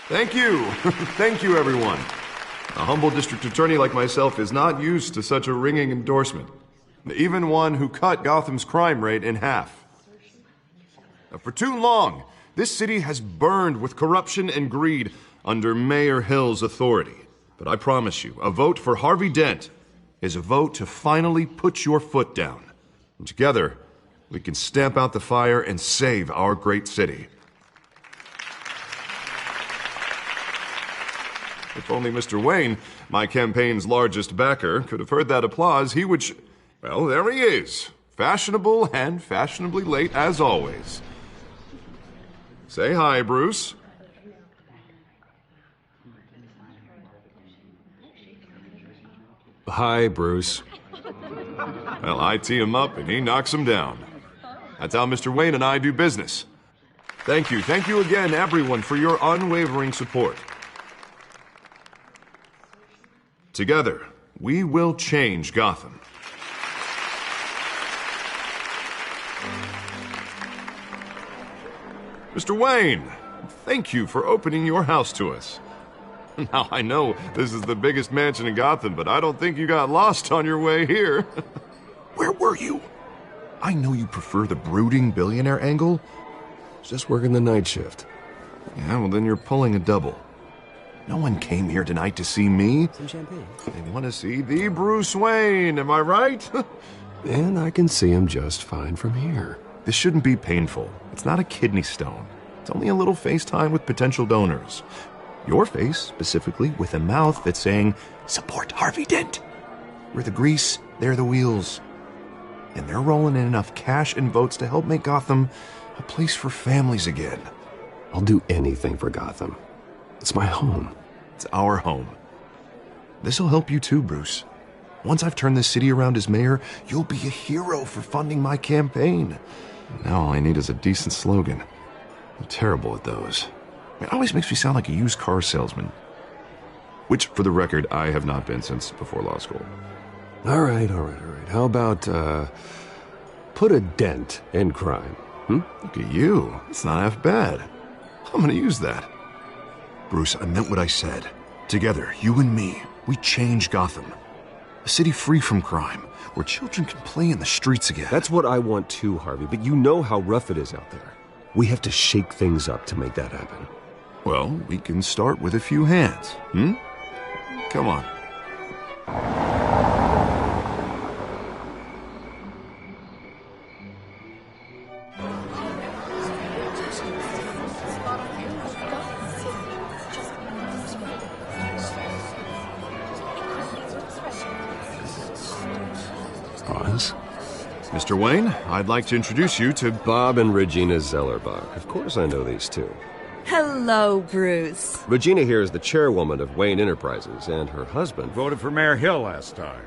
Thank you. Thank you, everyone. A humble district attorney like myself is not used to such a ringing endorsement. Even one who cut Gotham's crime rate in half. For too long, this city has burned with corruption and greed under Mayor Hill's authority. But I promise you, a vote for Harvey Dent is a vote to finally put your foot down. And together, we can stamp out the fire and save our great city. If only Mr. Wayne, my campaign's largest backer, could have heard that applause, he would well, there he is. Fashionable and fashionably late as always. Say hi, Bruce. Hi, Bruce. Well, I tee him up and he knocks him down. That's how Mr. Wayne and I do business. Thank you again, everyone, for your unwavering support. Together, we will change Gotham. Mr. Wayne, thank you for opening your house to us. Now, I know this is the biggest mansion in Gotham, but I don't think you got lost on your way here. Where were you? I know you prefer the brooding billionaire angle. Just working the night shift. Yeah, well, then you're pulling a double. No one came here tonight to see me. Some champagne. They want to see the Bruce Wayne, am I right? And I can see him just fine from here. This shouldn't be painful. It's not a kidney stone. It's only a little FaceTime with potential donors. Your face, specifically, with a mouth that's saying, support Harvey Dent. We're the grease, they're the wheels. And they're rolling in enough cash and votes to help make Gotham a place for families again. I'll do anything for Gotham. It's my home. It's our home. This'll help you too, Bruce. Once I've turned this city around as mayor, you'll be a hero for funding my campaign. Now all I need is a decent slogan. I'm terrible at those. It always makes me sound like a used car salesman. Which, for the record, I have not been since before law school. All right. How about, put a dent in crime? Look at you. It's not half bad. I'm gonna use that. Bruce, I meant what I said. Together, you and me, we change Gotham. A city free from crime, where children can play in the streets again. That's what I want too, Harvey, but you know how rough it is out there. We have to shake things up to make that happen. Well, we can start with a few hands, Come on. Oz? Mr. Wayne, I'd like to introduce you to Bob and Regina Zellerbach. Of course I know these two. Hello, Bruce. Regina here is the chairwoman of Wayne Enterprises, and her husband Voted for Mayor Hill last time.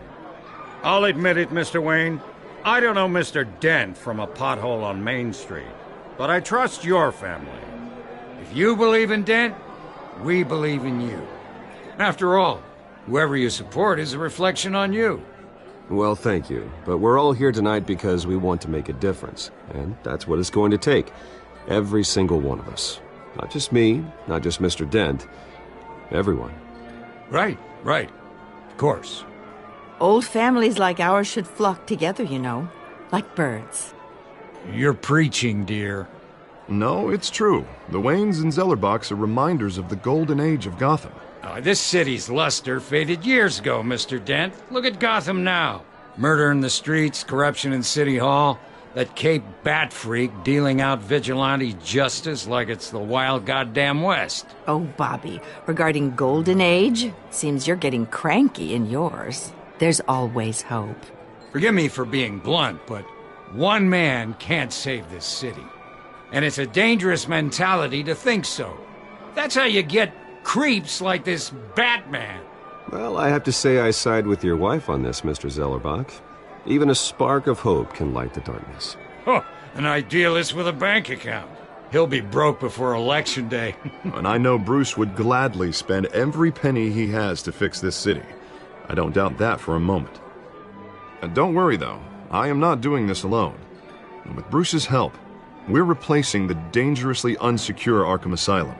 I'll admit it, Mr. Wayne. I don't know Mr. Dent from a pothole on Main Street, but I trust your family. If you believe in Dent, we believe in you. After all, whoever you support is a reflection on you. Well, thank you. But we're all here tonight because we want to make a difference. And that's what it's going to take. Every single one of us. Not just me, not just Mr. Dent. Everyone. Right. Of course. Old families like ours should flock together, you know. Like birds. You're preaching, dear. No, it's true. The Waynes and Zellerbachs are reminders of the golden age of Gotham. This city's luster faded years ago, Mr. Dent. Look at Gotham now. Murder in the streets, corruption in City Hall, that Cape Bat freak dealing out vigilante justice like it's the wild goddamn West. Oh, Bobby, regarding Golden Age, seems you're getting cranky in yours. There's always hope. Forgive me for being blunt, but one man can't save this city. And it's a dangerous mentality to think so. That's how you get creeps like this Batman. Well, I have to say I side with your wife on this, Mr. Zellerbach. Even a spark of hope can light the darkness. Oh, an idealist with a bank account. He'll be broke before Election Day. And I know Bruce would gladly spend every penny he has to fix this city. I don't doubt that for a moment. Don't worry, though. I am not doing this alone. And with Bruce's help, we're replacing the dangerously unsecure Arkham Asylum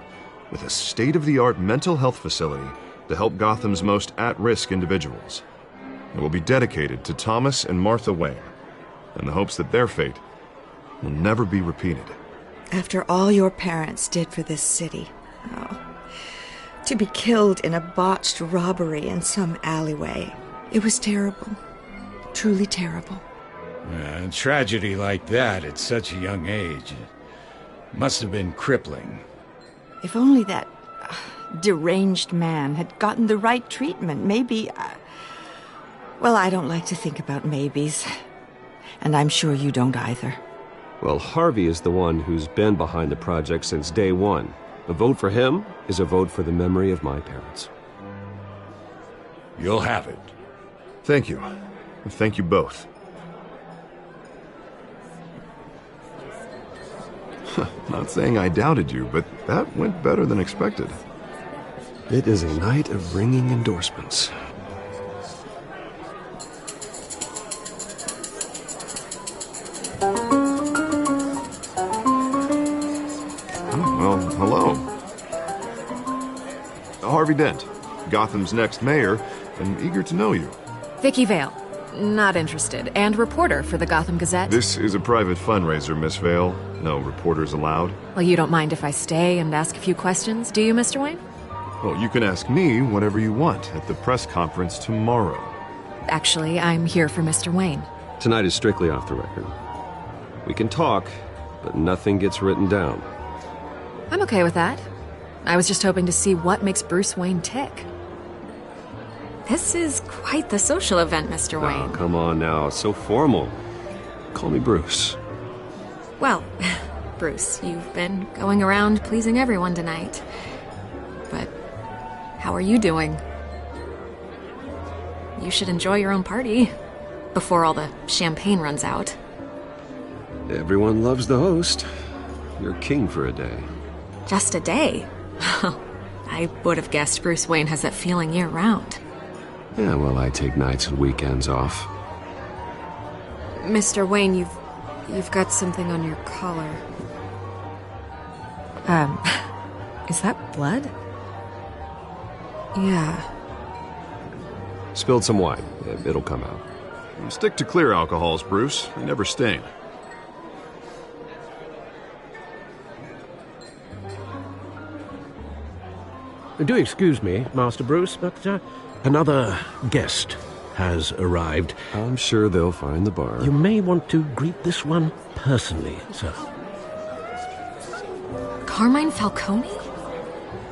with a state-of-the-art mental health facility to help Gotham's most at-risk individuals. It will be dedicated to Thomas and Martha Wayne, in the hopes that their fate will never be repeated. After all your parents did for this city, to be killed in a botched robbery in some alleyway, it was terrible. Truly terrible. A tragedy like that at such a young age must have been crippling. If only that deranged man had gotten the right treatment, maybe... Well, I don't like to think about maybes. And I'm sure you don't either. Well, Harvey is the one who's been behind the project since day one. A vote for him is a vote for the memory of my parents. You'll have it. Thank you. Thank you both. Not saying I doubted you, but that went better than expected. It is a night of ringing endorsements. Well, hello. Harvey Dent, Gotham's next mayor, and eager to know you. Vicky Vale. Not interested. And reporter for the Gotham Gazette. This is a private fundraiser, Miss Vale. No reporters allowed. Well, you don't mind if I stay and ask a few questions, do you, Mr. Wayne? Well, you can ask me whatever you want at the press conference tomorrow. Actually, I'm here for Mr. Wayne. Tonight is strictly off the record. We can talk, but nothing gets written down. I'm okay with that. I was just hoping to see what makes Bruce Wayne tick. This is quite the social event, Mr. Wayne. Oh, come on now. So formal. Call me Bruce. Well, Bruce, you've been going around pleasing everyone tonight. But how are you doing? You should enjoy your own party before all the champagne runs out. Everyone loves the host. You're king for a day. Just a day? I would have guessed Bruce Wayne has that feeling year-round. Yeah, well, I take nights and weekends off. Mr. Wayne, you've got something on your collar. Is that blood? Yeah. Spilled some wine. It'll come out. Stick to clear alcohols, Bruce. They never stain. Do excuse me, Master Bruce, but another guest has arrived. I'm sure they'll find the bar. You may want to greet this one personally, sir. Carmine Falcone?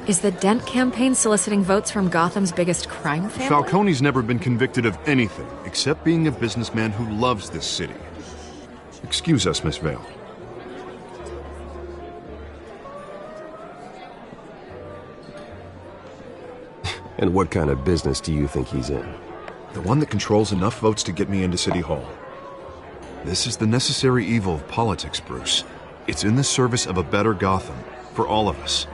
Is the Dent campaign soliciting votes from Gotham's biggest crime family? Falcone's never been convicted of anything except being a businessman who loves this city. Excuse us, Miss Vale. And what kind of business do you think he's in? The one that controls enough votes to get me into City Hall. This is the necessary evil of politics, Bruce. It's in the service of a better Gotham, for all of us.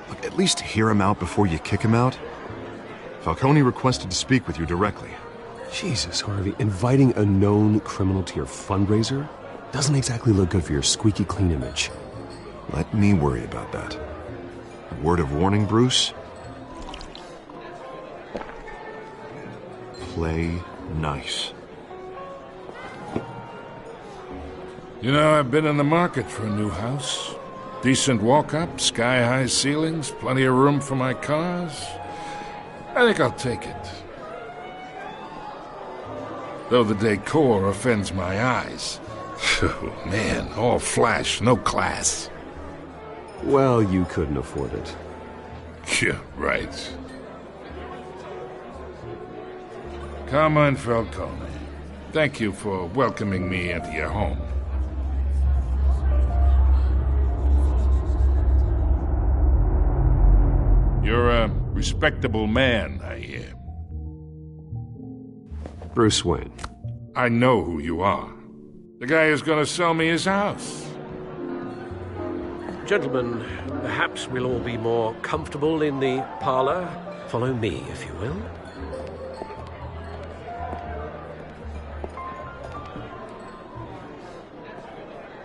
Look, at least hear him out before you kick him out. Falcone requested to speak with you directly. Jesus, Harvey, inviting a known criminal to your fundraiser doesn't exactly look good for your squeaky clean image. Let me worry about that. A word of warning, Bruce. Play nice. You know, I've been in the market for a new house. Decent walk-up, sky-high ceilings, plenty of room for my cars. I think I'll take it. Though the decor offends my eyes. Oh, man, all flash, no class. Well, you couldn't afford it. Yeah, right. Carmine Falcone, thank you for welcoming me into your home. You're a respectable man, I hear. Bruce Wayne. I know who you are. The guy who's going to sell me his house. Gentlemen, perhaps we'll all be more comfortable in the parlor. Follow me, if you will.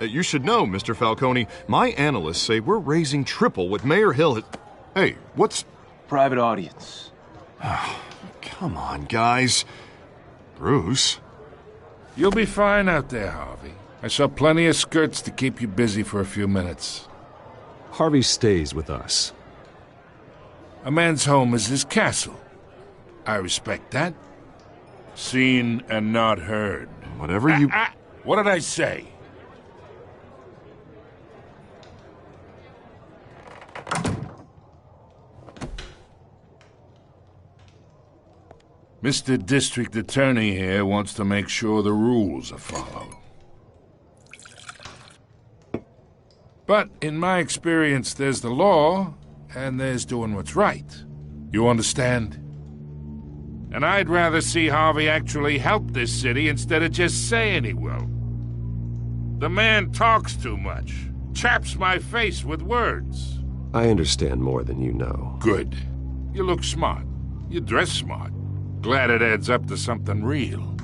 You should know, Mr. Falcone, my analysts say we're raising triple what Mayor Hill had... Hey, what's... Private audience. Come on, guys. Bruce? You'll be fine out there, Harvey. I saw plenty of skirts to keep you busy for a few minutes. Harvey stays with us. A man's home is his castle. I respect that. Seen and not heard. Whatever you... What did I say? Mr. District Attorney here wants to make sure the rules are followed. But in my experience, there's the law, and there's doing what's right. You understand? And I'd rather see Harvey actually help this city instead of just saying he will. The man talks too much, chaps my face with words. I understand more than you know. Good. You look smart. You dress smart. Glad it adds up to something real.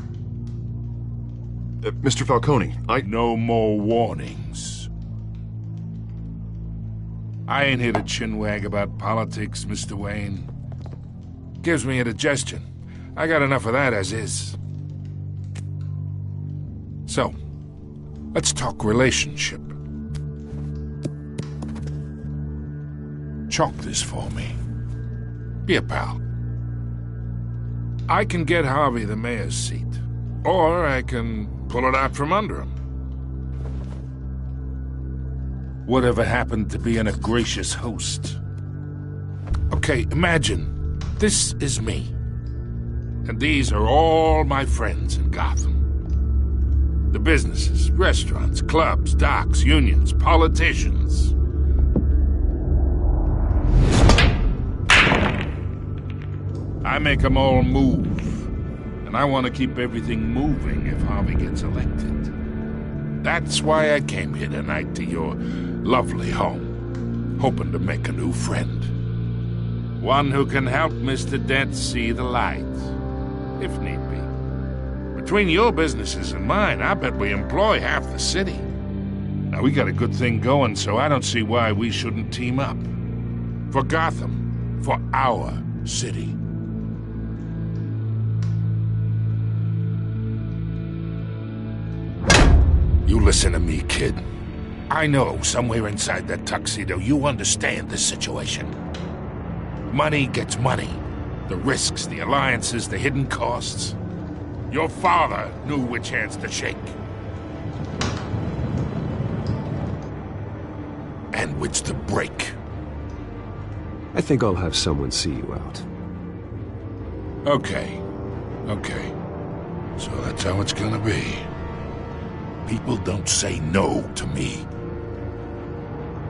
Mr. Falcone, No more warnings. I ain't here to chinwag about politics, Mr. Wayne. Gives me indigestion. I got enough of that as is. So, let's talk relationship. Chalk this for me. Be a pal. I can get Harvey the mayor's seat, or I can pull it out from under him. Whatever happened to being a gracious host? Okay, imagine this is me, and these are all my friends in Gotham. The businesses, restaurants, clubs, docks, unions, politicians. I make them all move. And I want to keep everything moving if Harvey gets elected. That's why I came here tonight to your lovely home, hoping to make a new friend. One who can help Mr. Dent see the light, if need be. Between your businesses and mine, I bet we employ half the city. Now, we got a good thing going, so I don't see why we shouldn't team up. For Gotham, for our city. You listen to me, kid. I know somewhere inside that tuxedo you understand this situation. Money gets money. The risks, the alliances, the hidden costs. Your father knew which hands to shake. And which to break. I think I'll have someone see you out. Okay. So that's how it's gonna be. People don't say no to me.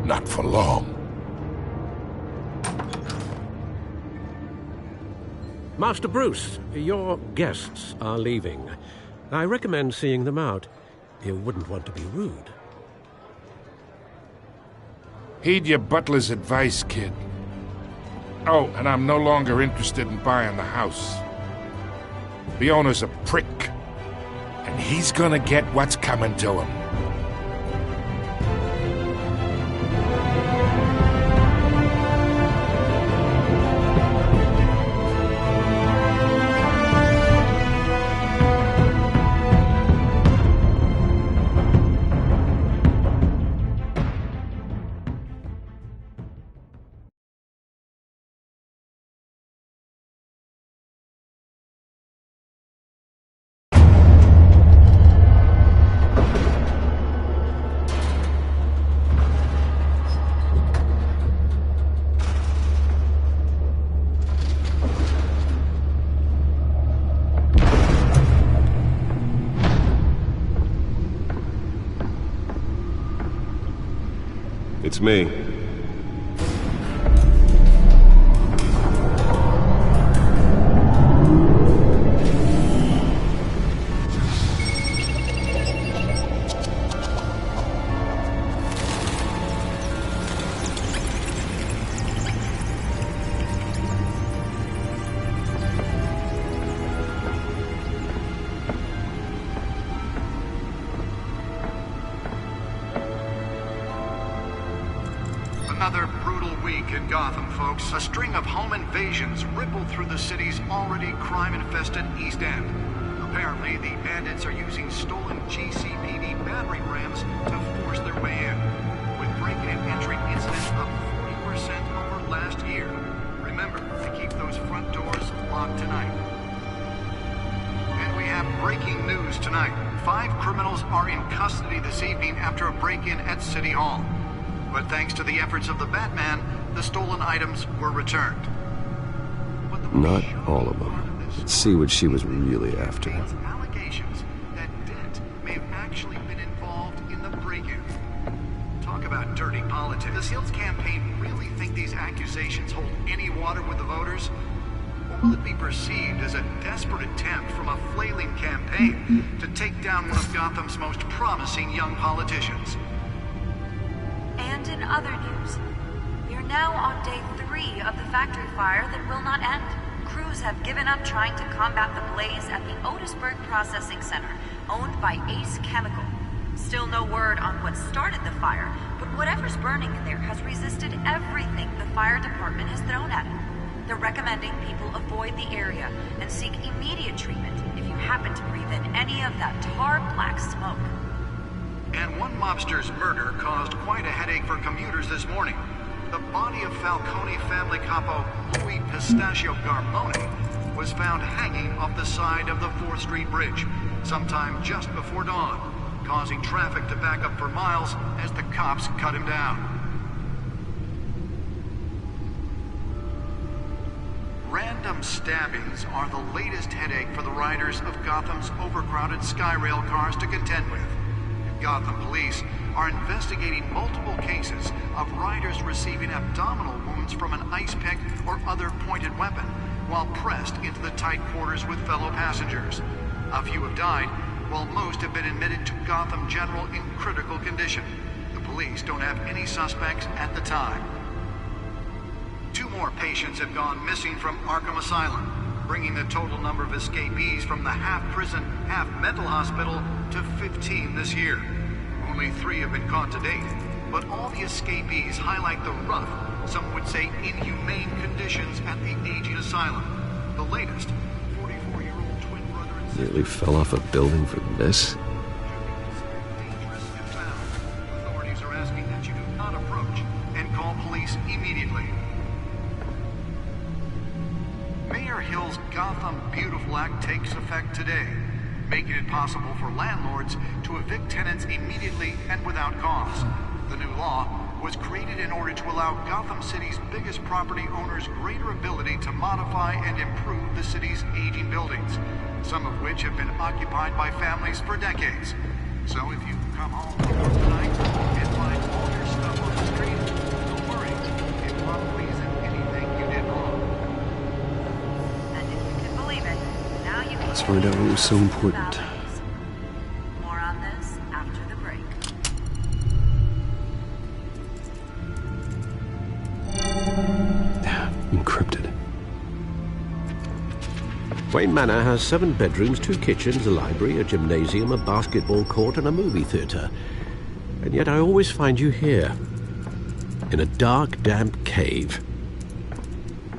Not for long. Master Bruce, your guests are leaving. I recommend seeing them out. You wouldn't want to be rude. Heed your butler's advice, kid. Oh, and I'm no longer interested in buying the house. The owner's a prick. And he's gonna get what's coming to him. It's me. Another brutal week in Gotham, folks. A string of home invasions rippled through the city's already crime-infested East End. Apparently, the bandits are using stolen GCPD battering rams to force their way in, with break-in and entry incidents up 40% over last year. Remember to keep those front doors locked tonight. And we have breaking news tonight. 5 criminals are in custody this evening after a break-in at City Hall. But thanks to the efforts of the Batman, the stolen items were returned. Not all of them. Let's see what she was really after. Allegations that Dent may have actually been involved in the break-in. Talk about dirty politics. Does Hill's campaign really think these accusations hold any water with the voters? Or will it be perceived as a desperate attempt from a flailing campaign to take down one of Gotham's most promising young politicians? And in other news, we are now on day 3 of the factory fire that will not end. Crews have given up trying to combat the blaze at the Otisburg Processing Center, owned by Ace Chemical. Still no word on what started the fire, but whatever's burning in there has resisted everything the fire department has thrown at it. They're recommending people avoid the area and seek immediate treatment if you happen to breathe in any of that tar-black smoke. And one mobster's murder caused quite a headache for commuters this morning. The body of Falcone family capo Louis Pistachio Garmone was found hanging off the side of the 4th Street Bridge sometime just before dawn, causing traffic to back up for miles as the cops cut him down. Random stabbings are the latest headache for the riders of Gotham's overcrowded Skyrail cars to contend with. Gotham police are investigating multiple cases of riders receiving abdominal wounds from an ice pick or other pointed weapon while pressed into the tight quarters with fellow passengers. A few have died, while most have been admitted to Gotham General in critical condition. The police don't have any suspects at the time. 2 more patients have gone missing from Arkham Asylum, bringing the total number of escapees from the half-prison, half-mental hospital to 15 this year. Only 3 have been caught to date, but all the escapees highlight the rough, some would say inhumane conditions at the aging asylum. The latest, 44-year-old twin brother and sister... Nearly fell off a building for this? Dangerous and found. Authorities are asking that you do not approach and call police immediately. Mayor Hill's Gotham Beautiful Act takes effect today, making it possible for landlords to evict tenants immediately and without cause. The new law was created in order to allow Gotham City's biggest property owners greater ability to modify and improve the city's aging buildings, some of which have been occupied by families for decades. So if you come home from work tonight and find all your stuff on the street, don't worry, it probably isn't anything you did wrong. And if you can believe it, now you can... Let's find out what was so important. More on this after the break. Encrypted. Wayne Manor has 7 bedrooms, 2 kitchens, a library, a gymnasium, a basketball court, and a movie theater. And yet I always find you here, in a dark, damp cave.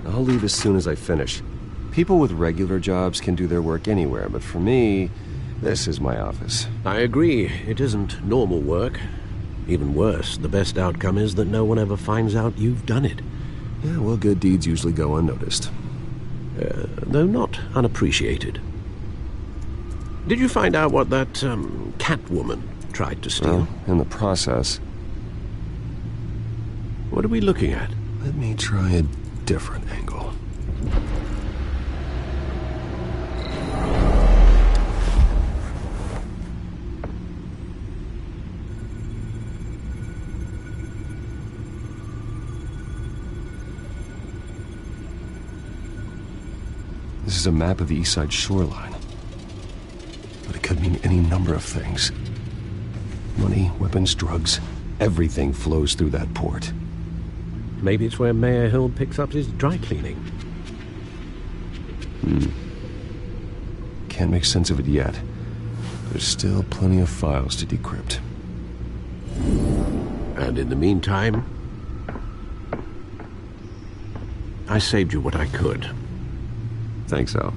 I'll leave as soon as I finish. People with regular jobs can do their work anywhere, but for me, this is my office. I agree, it isn't normal work. Even worse, the best outcome is that no one ever finds out you've done it. Yeah, well, good deeds usually go unnoticed. Though not unappreciated. Did you find out what that, Catwoman tried to steal? Well, in the process. What are we looking at? Let me try a different angle. This is a map of the East Side shoreline. But it could mean any number of things. Money, weapons, drugs, everything flows through that port. Maybe it's where Mayor Hill picks up his dry cleaning. Can't make sense of it yet. There's still plenty of files to decrypt. And in the meantime, I saved you what I could. Thanks, Al.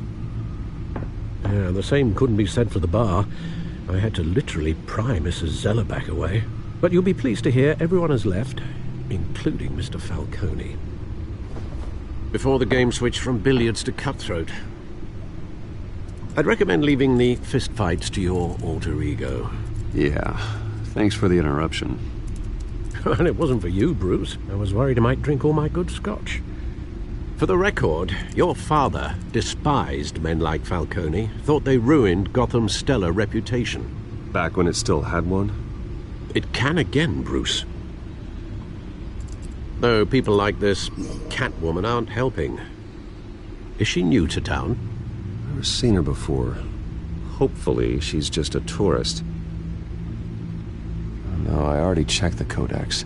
Yeah, the same couldn't be said for the bar. I had to literally pry Mrs. Zellerback away. But you'll be pleased to hear everyone has left, including Mr. Falcone. Before the game switched from billiards to cutthroat. I'd recommend leaving the fistfights to your alter ego. Yeah, thanks for the interruption. And it wasn't for you, Bruce. I was worried I might drink all my good scotch. For the record, your father despised men like Falcone, thought they ruined Gotham's stellar reputation. Back when it still had one? It can again, Bruce. Though people like this Catwoman aren't helping. Is she new to town? Never seen her before. Hopefully, she's just a tourist. No, I already checked the codex.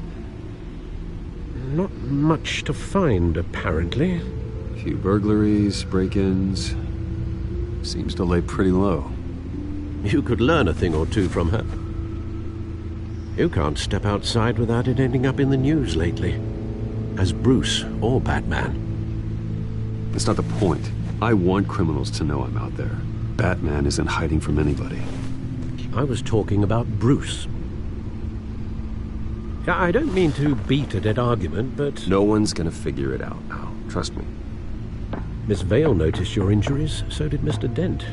Not much to find, apparently. A few burglaries, break-ins. Seems to lay pretty low. You could learn a thing or two from her. You can't step outside without it ending up in the news lately. As Bruce or Batman. That's not the point. I want criminals to know I'm out there. Batman isn't hiding from anybody. I was talking about Bruce. I don't mean to beat a dead argument, but... No one's gonna figure it out, Al. Trust me. Miss Vale noticed your injuries, so did Mr. Dent.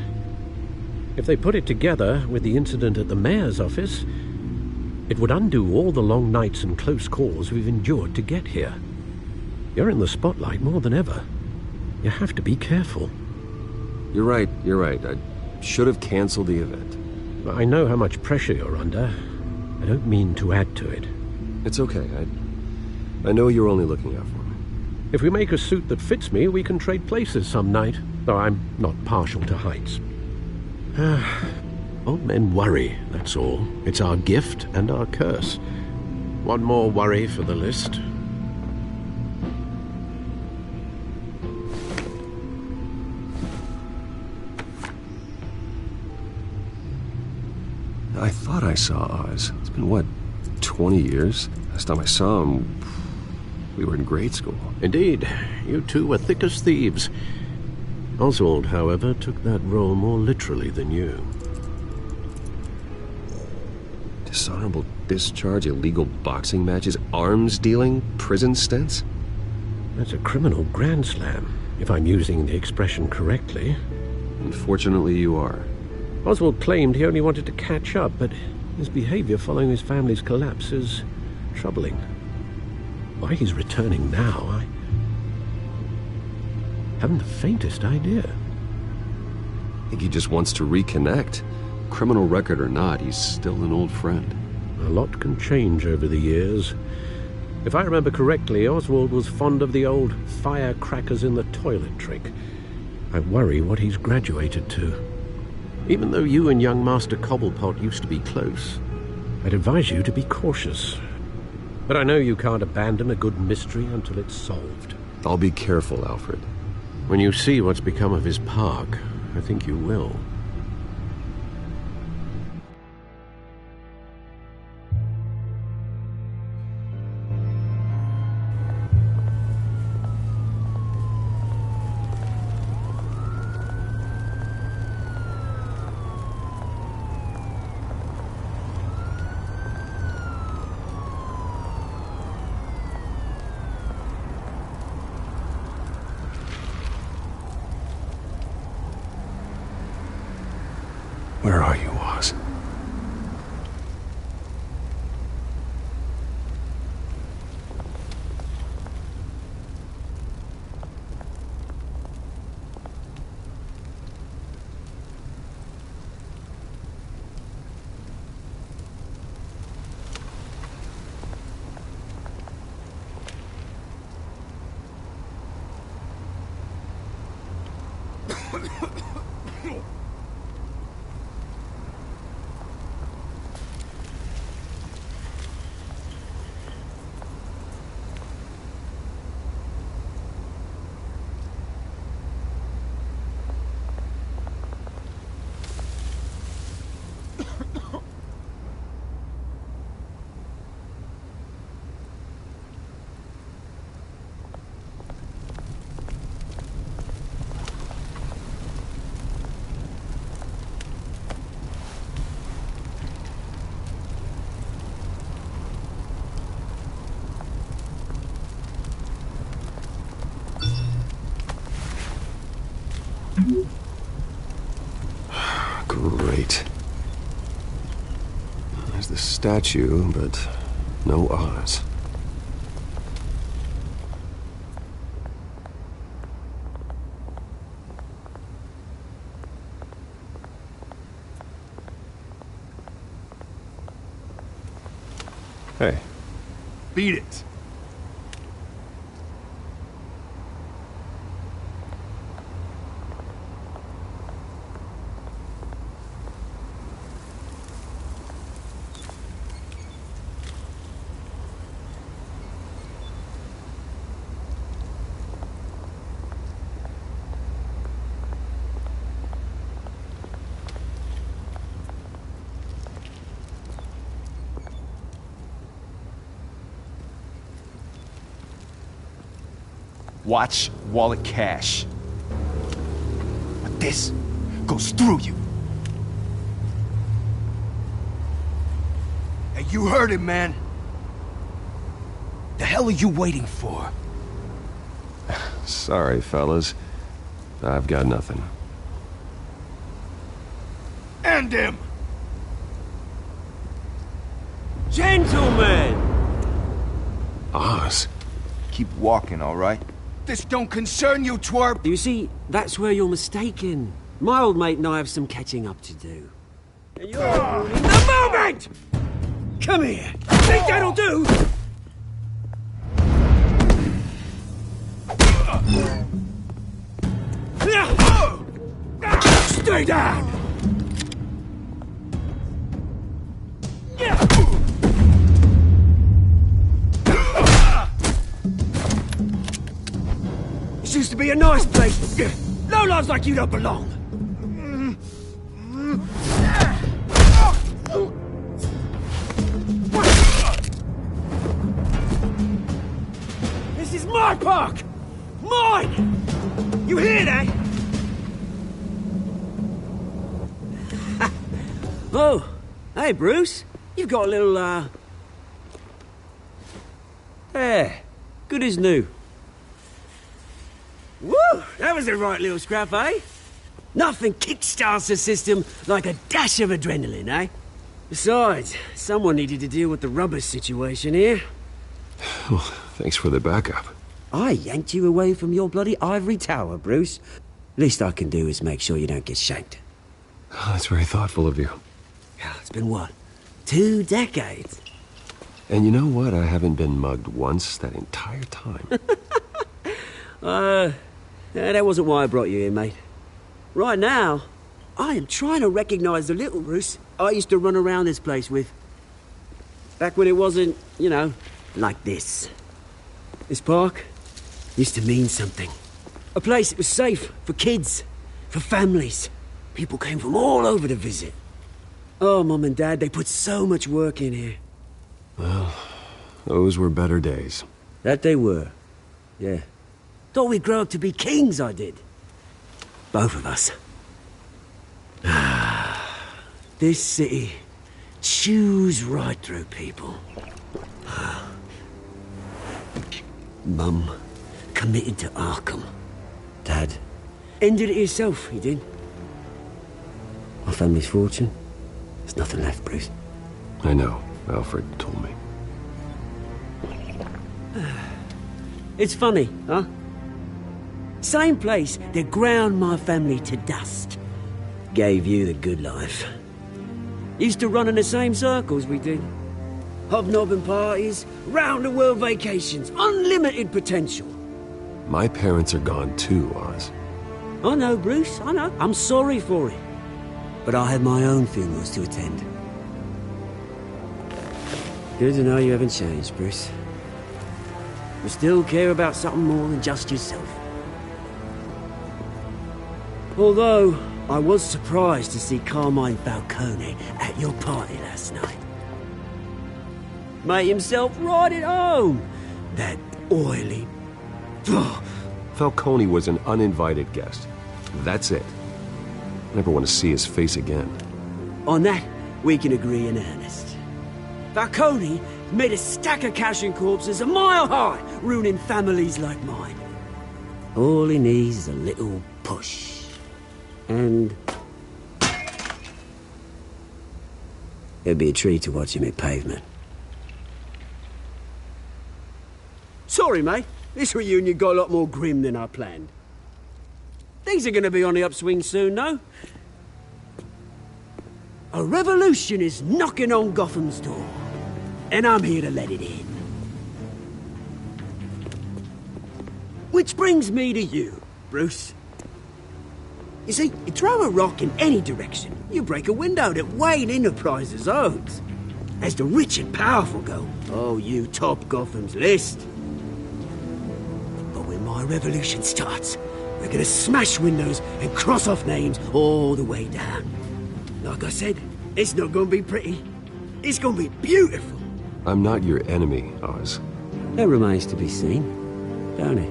If they put it together with the incident at the mayor's office, it would undo all the long nights and close calls we've endured to get here. You're in the spotlight more than ever. You have to be careful. You're right. I should have canceled the event. I know how much pressure you're under. I don't mean to add to it. It's okay. I know you're only looking out for me. If we make a suit that fits me, we can trade places some night, though I'm not partial to heights. Old men worry, that's all. It's our gift and our curse. One more worry for the list. I thought I saw Oz. It's been, what, 20 years? Last time I saw him, we were in grade school. Indeed. You two were thick as thieves. Oswald, however, took that role more literally than you. Dishonorable discharge, illegal boxing matches, arms dealing, prison stints? That's a criminal grand slam, if I'm using the expression correctly. Unfortunately, you are. Oswald claimed he only wanted to catch up, but his behavior following his family's collapse is troubling. Why he's returning now, I haven't the faintest idea. I think he just wants to reconnect. Criminal record or not, he's still an old friend. A lot can change over the years. If I remember correctly, Oswald was fond of the old firecrackers in the toilet trick. I worry what he's graduated to. Even though you and young Master Cobblepot used to be close, I'd advise you to be cautious. But I know you can't abandon a good mystery until it's solved. I'll be careful, Alfred. When you see what's become of his park, I think you will. Where are you, Oz? Great. There's the statue, but no Oz. Hey. Beat it. Watch wallet cash. But this goes through you. Hey, you heard him, man. The hell are you waiting for? Sorry, fellas. I've got nothing. End him! Gentlemen! Oz. Keep walking, all right? This don't concern you, twerp! You see, that's where you're mistaken. My old mate and I have some catching up to do. And you're ruining the moment! Come here! Think that'll do? Stay down! This used to be a nice place. Lowlifes like you don't belong. This is my park! Mine! You hear that? Oh, hey, Bruce. You've got a little, Yeah, good as new. Woo! That was a right little scrap, eh? Nothing kickstarts the system like a dash of adrenaline, eh? Besides, someone needed to deal with the rubber situation here. Well, thanks for the backup. I yanked you away from your bloody ivory tower, Bruce. Least I can do is make sure you don't get shanked. Oh, that's very thoughtful of you. Yeah, it's been what? 2 decades? And you know what? I haven't been mugged once that entire time. That wasn't why I brought you here, mate. Right now, I am trying to recognize the little Bruce I used to run around this place with. Back when it wasn't, you know, like this. This park used to mean something. A place that was safe for kids, for families. People came from all over to visit. Oh, Mum and Dad, they put so much work in here. Well, those were better days. That they were, yeah. Thought we'd grow up to be kings, I did. Both of us. This city chews right through people. Mum committed to Arkham. Dad ended it himself, he did. My family's fortune. There's nothing left, Bruce. I know. Alfred told me. It's funny, huh? Same place that ground my family to dust. Gave you the good life. Used to run in the same circles we did. Hobnobbing parties, round-the-world vacations, unlimited potential. My parents are gone too, Oz. I know, Bruce, I know. I'm sorry for it. But I had my own funerals to attend. Good to know you haven't changed, Bruce. You still care about something more than just yourself. Although, I was surprised to see Carmine Falcone at your party last night. Made himself right at home. That oily... Falcone was an uninvited guest. That's it. I never want to see his face again. On that, we can agree in earnest. Falcone made a stack of cash and corpses a mile high, ruining families like mine. All he needs is a little push. And it'd be a treat to watch him hit pavement. Sorry, mate. This reunion got a lot more grim than I planned. Things are going to be on the upswing soon, though. A revolution is knocking on Gotham's door, and I'm here to let it in. Which brings me to you, Bruce. You see, you throw a rock in any direction, you break a window that Wayne Enterprises owns. As the rich and powerful go, oh, you top Gotham's list. But when my revolution starts, we're gonna smash windows and cross off names all the way down. Like I said, it's not gonna be pretty. It's gonna be beautiful. I'm not your enemy, Oz. That remains to be seen, don't it?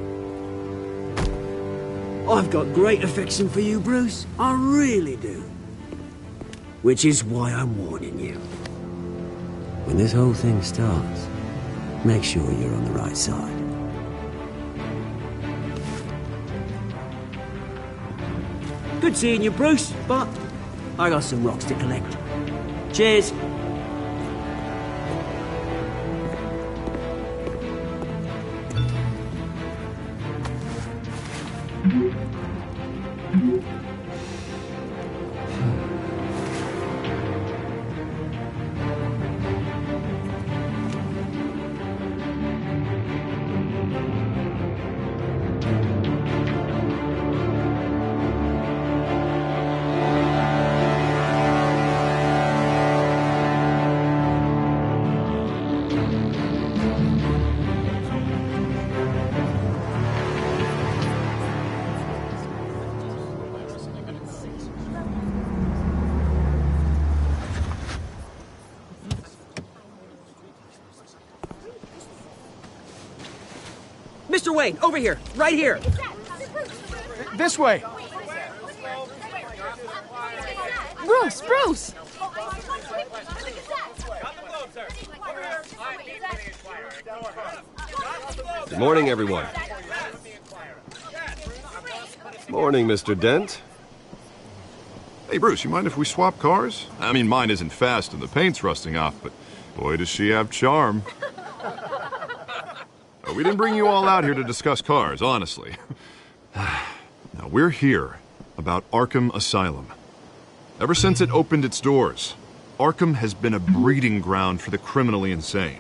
I've got great affection for you, Bruce. I really do. Which is why I'm warning you. When this whole thing starts, make sure you're on the right side. Good seeing you, Bruce, but I got some rocks to collect. Cheers. Mr. Wayne, over here, right here. This way. Bruce, Bruce! Good morning, everyone. Morning, Mr. Dent. Hey, Bruce, you mind if we swap cars? I mean, mine isn't fast and the paint's rusting off, but boy, does she have charm. We didn't bring you all out here to discuss cars, honestly. Now, we're here about Arkham Asylum. Ever since it opened its doors, Arkham has been a breeding ground for the criminally insane.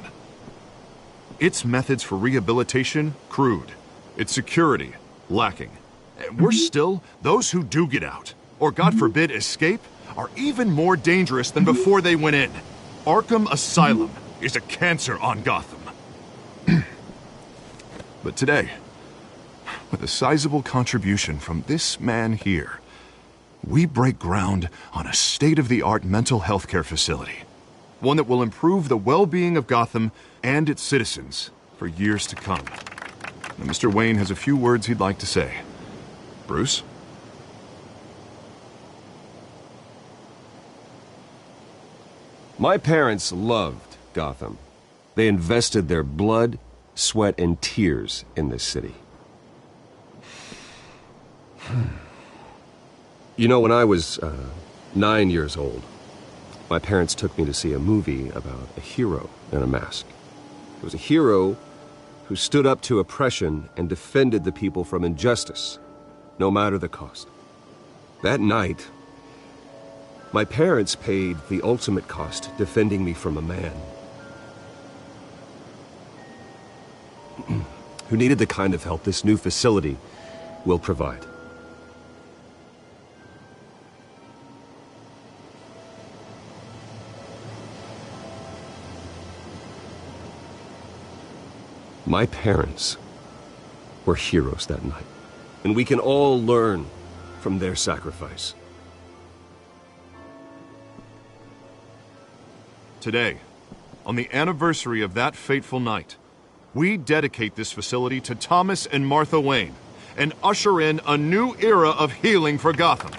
Its methods for rehabilitation, crude. Its security, lacking. And worse still, those who do get out, or God forbid escape, are even more dangerous than before they went in. Arkham Asylum is a cancer on Gotham. But today, with a sizable contribution from this man here, we break ground on a state-of-the-art mental health care facility. One that will improve the well-being of Gotham and its citizens for years to come. Now, Mr. Wayne has a few words he'd like to say. Bruce? My parents loved Gotham. They invested their blood, sweat, and tears in this city. You know, when I was 9 years old, my parents took me to see a movie about a hero in a mask. It was a hero who stood up to oppression and defended the people from injustice, no matter the cost. That night, my parents paid the ultimate cost defending me from a man who needed the kind of help this new facility will provide. My parents were heroes that night, and we can all learn from their sacrifice. Today, on the anniversary of that fateful night, we dedicate this facility to Thomas and Martha Wayne and usher in a new era of healing for Gotham.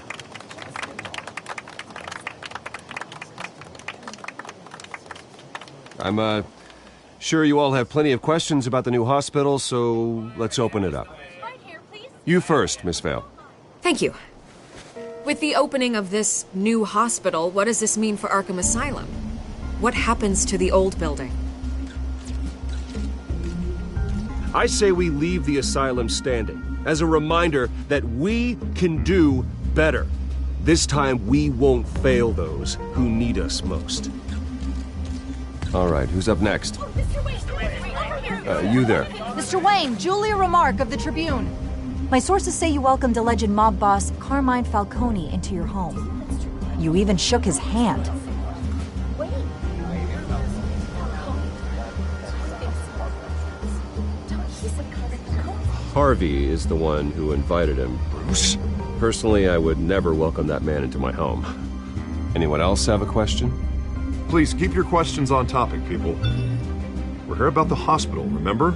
I'm sure you all have plenty of questions about the new hospital, so let's open it up. You first, Miss Vale. Thank you. With the opening of this new hospital, what does this mean for Arkham Asylum? What happens to the old building? I say we leave the asylum standing, as a reminder that we can do better. This time, we won't fail those who need us most. All right, who's up next? You there. Mr. Wayne, Julia Remark of the Tribune. My sources say you welcomed alleged mob boss Carmine Falcone into your home. You even shook his hand. Harvey is the one who invited him. Bruce? Personally, I would never welcome that man into my home. Anyone else have a question? Please keep your questions on topic, people. We're here about the hospital, remember?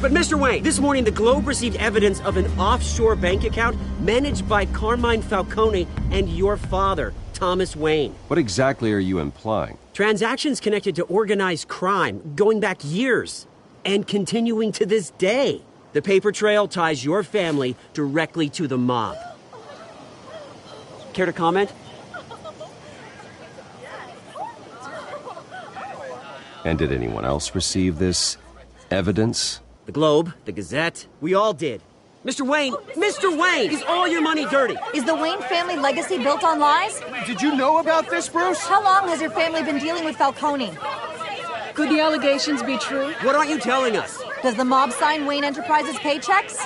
But Mr. Wayne, this morning the Globe received evidence of an offshore bank account managed by Carmine Falcone and your father, Thomas Wayne. What exactly are you implying? Transactions connected to organized crime going back years and continuing to this day. The paper trail ties your family directly to the mob. Care to comment? And did anyone else receive this evidence? The Globe, the Gazette, we all did. Mr. Wayne, is all your money dirty? Is the Wayne family legacy built on lies? Did you know about this, Bruce? How long has your family been dealing with Falcone? Could the allegations be true? What aren't you telling us? Does the mob sign Wayne Enterprises paychecks?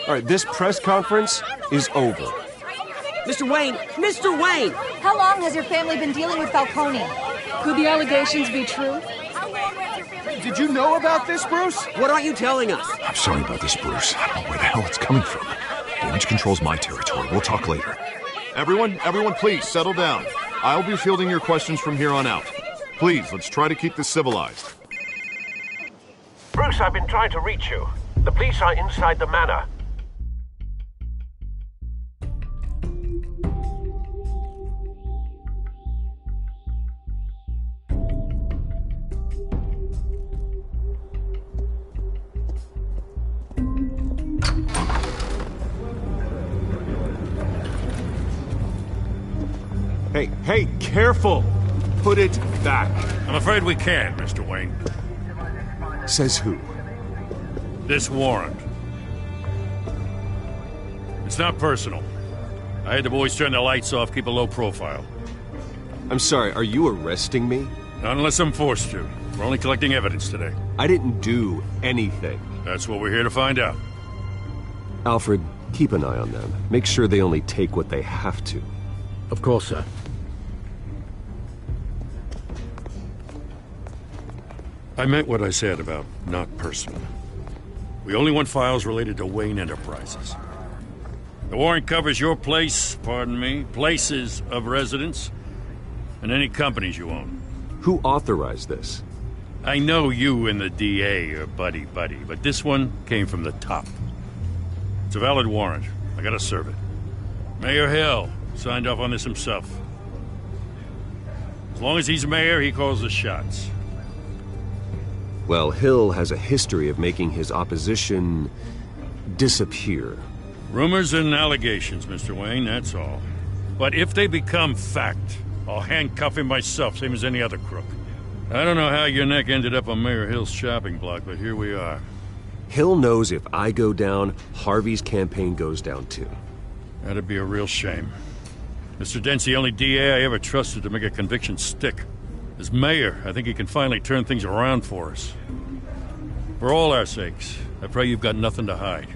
All right, this press conference is over. Mr. Wayne! How long has your family been dealing with Falcone? Could the allegations be true? Did you know about this, Bruce? What aren't you telling us? I'm sorry about this, Bruce. I don't know where the hell it's coming from. Damage control's my territory. We'll talk later. Everyone, please, settle down. I'll be fielding your questions from here on out. Please, let's try to keep this civilized. Bruce, I've been trying to reach you. The police are inside the manor. Hey, careful! Put it back. I'm afraid we can, Mr. Wayne. Says who? This warrant. It's not personal. I had the boys turn the lights off, keep a low profile. I'm sorry, are you arresting me? Not unless I'm forced to. We're only collecting evidence today. I didn't do anything. That's what we're here to find out. Alfred, keep an eye on them. Make sure they only take what they have to. Of course, sir. I meant what I said about not personal. We only want files related to Wayne Enterprises. The warrant covers your places of residence, and any companies you own. Who authorized this? I know you and the DA are buddy-buddy, but this one came from the top. It's a valid warrant. I gotta serve it. Mayor Hill signed off on this himself. As long as he's mayor, he calls the shots. Well, Hill has a history of making his opposition disappear. Rumors and allegations, Mr. Wayne, that's all. But if they become fact, I'll handcuff him myself, same as any other crook. I don't know how your neck ended up on Mayor Hill's shopping block, but here we are. Hill knows if I go down, Harvey's campaign goes down too. That'd be a real shame. Mr. Dent's the only DA I ever trusted to make a conviction stick. As mayor, I think he can finally turn things around for us. For all our sakes, I pray you've got nothing to hide.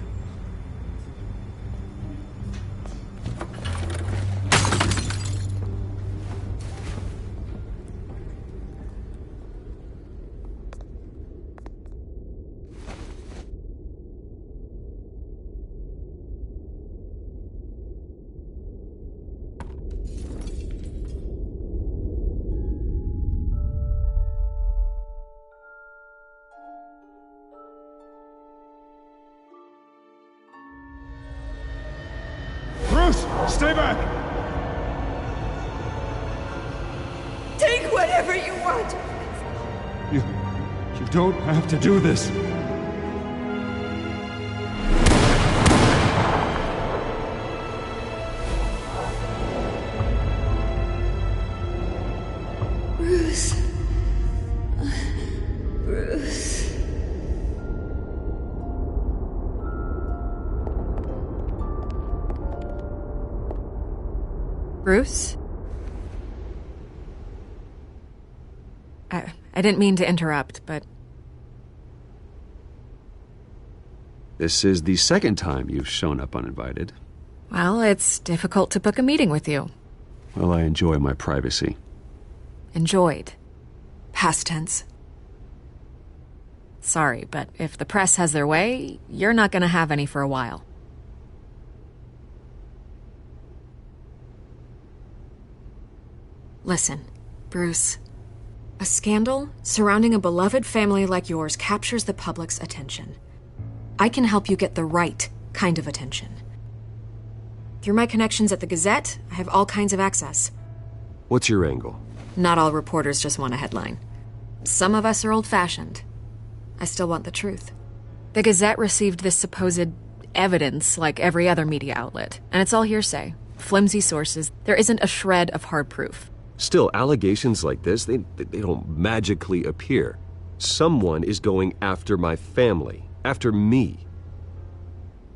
Stay back! Take whatever you want. You don't have to do this. Bruce. Bruce. Bruce? I didn't mean to interrupt, but... This is the second time you've shown up uninvited. Well, it's difficult to book a meeting with you. Well, I enjoy my privacy. Enjoyed. Past tense. Sorry, but if the press has their way, you're not gonna have any for a while. Listen, Bruce. A scandal surrounding a beloved family like yours captures the public's attention. I can help you get the right kind of attention. Through my connections at the Gazette, I have all kinds of access. What's your angle? Not all reporters just want a headline. Some of us are old-fashioned. I still want the truth. The Gazette received this supposed evidence like every other media outlet, and it's all hearsay, flimsy sources. There isn't a shred of hard proof. Still, allegations like this, they don't magically appear. Someone is going after my family, after me.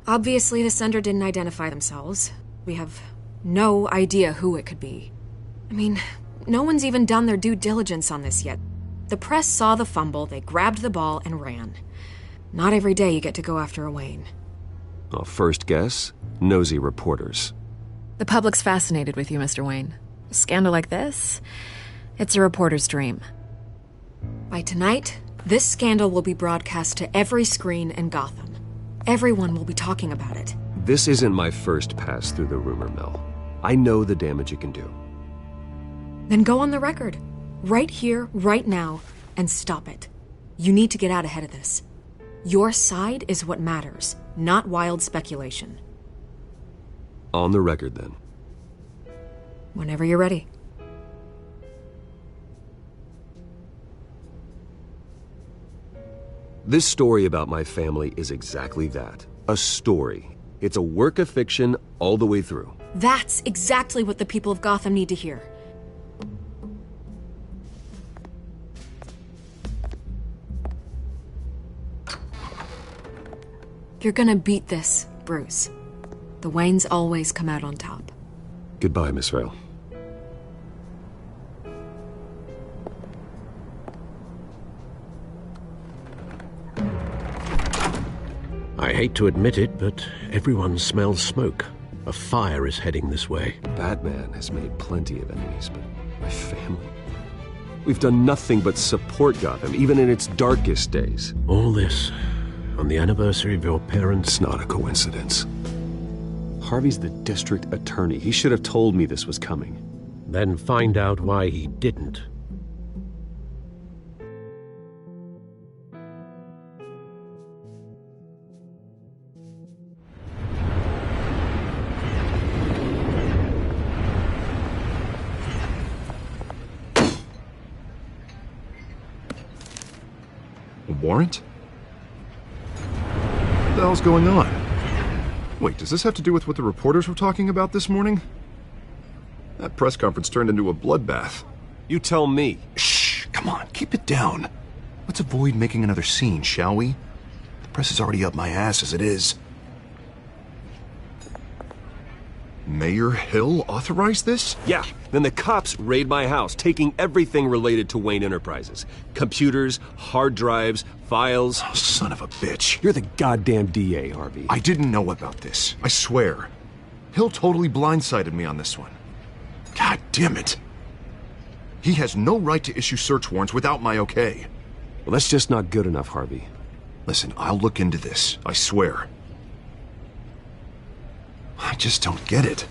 Obviously, the sender didn't identify themselves. We have no idea who it could be. I mean, no one's even done their due diligence on this yet. The press saw the fumble, they grabbed the ball and ran. Not every day you get to go after a Wayne. Well, first guess, nosy reporters. The public's fascinated with you, Mr. Wayne. A scandal like this, it's a reporter's dream. By tonight, this scandal will be broadcast to every screen in Gotham. Everyone will be talking about it. This isn't my first pass through the rumor mill. I know the damage it can do. Then go on the record. Right here, right now, and stop it. You need to get out ahead of this. Your side is what matters, not wild speculation. On the record, then. Whenever you're ready. This story about my family is exactly that. A story. It's a work of fiction all the way through. That's exactly what the people of Gotham need to hear. You're gonna beat this, Bruce. The Waynes always come out on top. Goodbye, Miss Vale. I hate to admit it, but everyone smells smoke. A fire is heading this way. Batman has made plenty of enemies, but my family? We've done nothing but support Gotham, even in its darkest days. All this on the anniversary of your parents'... It's not a coincidence. Harvey's the district attorney. He should have told me this was coming. Then find out why he didn't. A warrant? What the hell's going on? Wait, does this have to do with what the reporters were talking about this morning? That press conference turned into a bloodbath. You tell me. Shh, come on, keep it down. Let's avoid making another scene, shall we? The press is already up my ass as it is. Mayor Hill authorized this? Yeah, then the cops raid my house, taking everything related to Wayne Enterprises. Computers, hard drives, files. Oh, son of a bitch. You're the goddamn DA, Harvey. I didn't know about this. I swear. Hill totally blindsided me on this one. God damn it. He has no right to issue search warrants without my okay. Well, that's just not good enough, Harvey. Listen, I'll look into this. I swear. I just don't get it.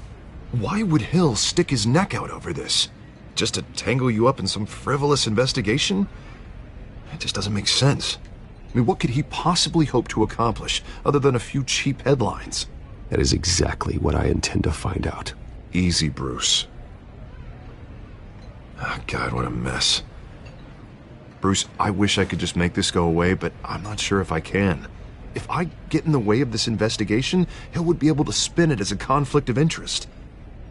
Why would Hill stick his neck out over this? Just to tangle you up in some frivolous investigation? It just doesn't make sense. I mean, what could he possibly hope to accomplish other than a few cheap headlines? That is exactly what I intend to find out. Easy, Bruce. Oh, God, what a mess. Bruce, I wish I could just make this go away, but I'm not sure if I can. If I get in the way of this investigation, Hill would be able to spin it as a conflict of interest.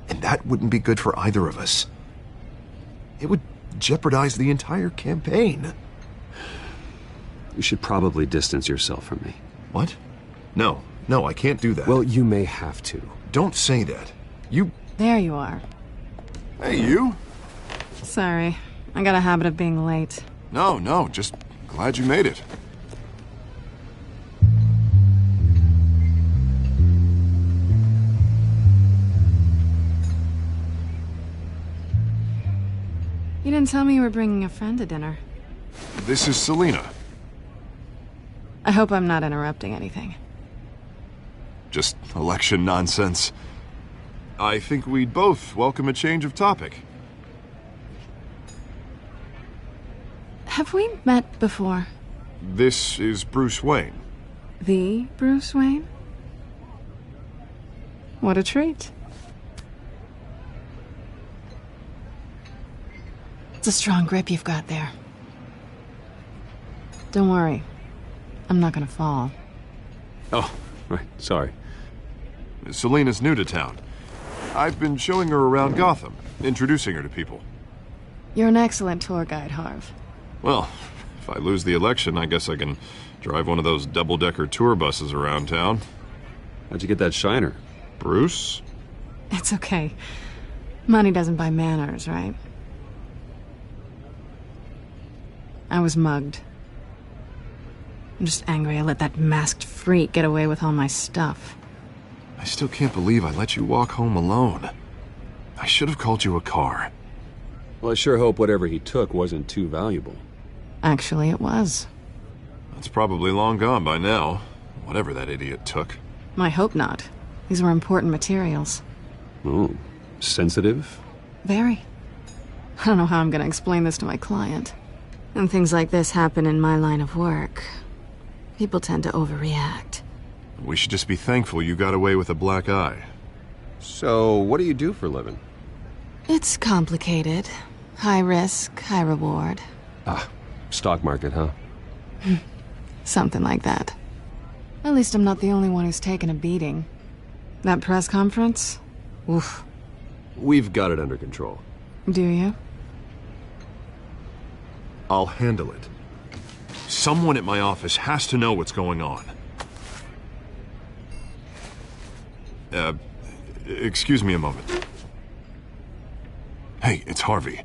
And that wouldn't be good for either of us. It would jeopardize the entire campaign. You should probably distance yourself from me. What? No, I can't do that. Well, you may have to. Don't say that. You... There you are. Hey, you? Sorry. I got a habit of being late. No, just glad you made it. You didn't tell me you were bringing a friend to dinner. This is Selina. I hope I'm not interrupting anything. Just election nonsense. I think we'd both welcome a change of topic. Have we met before? This is Bruce Wayne. The Bruce Wayne? What a treat. It's a strong grip you've got there. Don't worry. I'm not gonna fall. Oh, right. Sorry. Selina's new to town. I've been showing her around Gotham, introducing her to people. You're an excellent tour guide, Harv. Well, if I lose the election, I guess I can drive one of those double-decker tour buses around town. How'd you get that shiner? Bruce? It's okay. Money doesn't buy manners, right? I was mugged. I'm just angry I let that masked freak get away with all my stuff. I still can't believe I let you walk home alone. I should have called you a car. Well, I sure hope whatever he took wasn't too valuable. Actually, it was. It's probably long gone by now, whatever that idiot took. I hope not. These were important materials. Oh, sensitive? Very. I don't know how I'm gonna explain this to my client. And things like this happen in my line of work. People tend to overreact. We should just be thankful you got away with a black eye. So, what do you do for a living? It's complicated. High risk, high reward. Ah, stock market, huh? Something like that. At least I'm not the only one who's taken a beating. That press conference? Oof. We've got it under control. Do you? I'll handle it. Someone at my office has to know what's going on. Excuse me a moment. Hey, it's Harvey.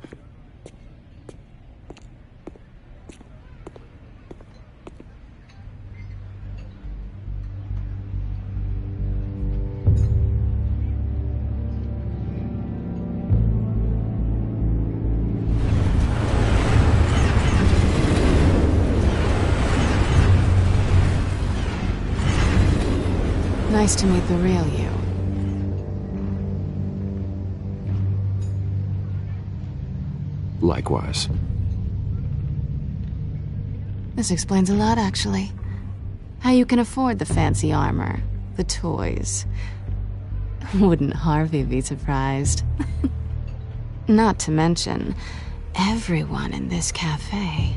Nice to meet the real you. Likewise. This explains a lot, actually. How you can afford the fancy armor, the toys. Wouldn't Harvey be surprised? Not to mention, everyone in this cafe.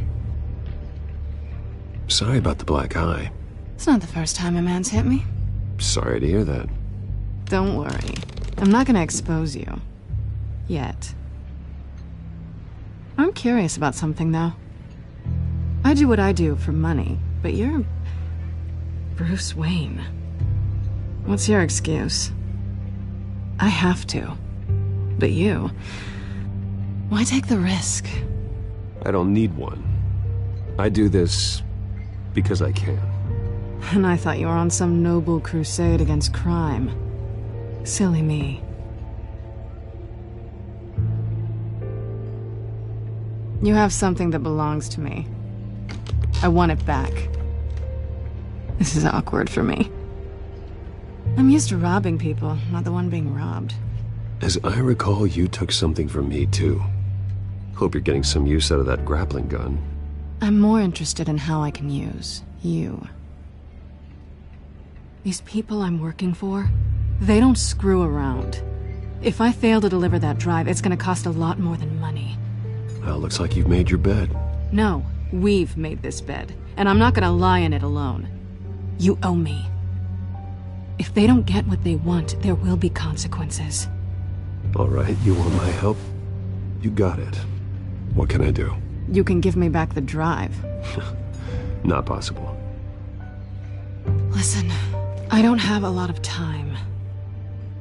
Sorry about the black eye. It's not the first time a man's hit me. Sorry to hear that. Don't worry. I'm not gonna expose you. Yet. I'm curious about something, though. I do what I do for money, but you're... Bruce Wayne. What's your excuse? I have to. But you... Why take the risk? I don't need one. I do this because I can. And I thought you were on some noble crusade against crime. Silly me. You have something that belongs to me. I want it back. This is awkward for me. I'm used to robbing people, not the one being robbed. As I recall, you took something from me, too. Hope you're getting some use out of that grappling gun. I'm more interested in how I can use you. These people I'm working for, they don't screw around. If I fail to deliver that drive, it's gonna cost a lot more than money. Well, looks like you've made your bed. No, we've made this bed, and I'm not gonna lie in it alone. You owe me. If they don't get what they want, there will be consequences. All right, you want my help? You got it. What can I do? You can give me back the drive. Not possible. Listen, I don't have a lot of time.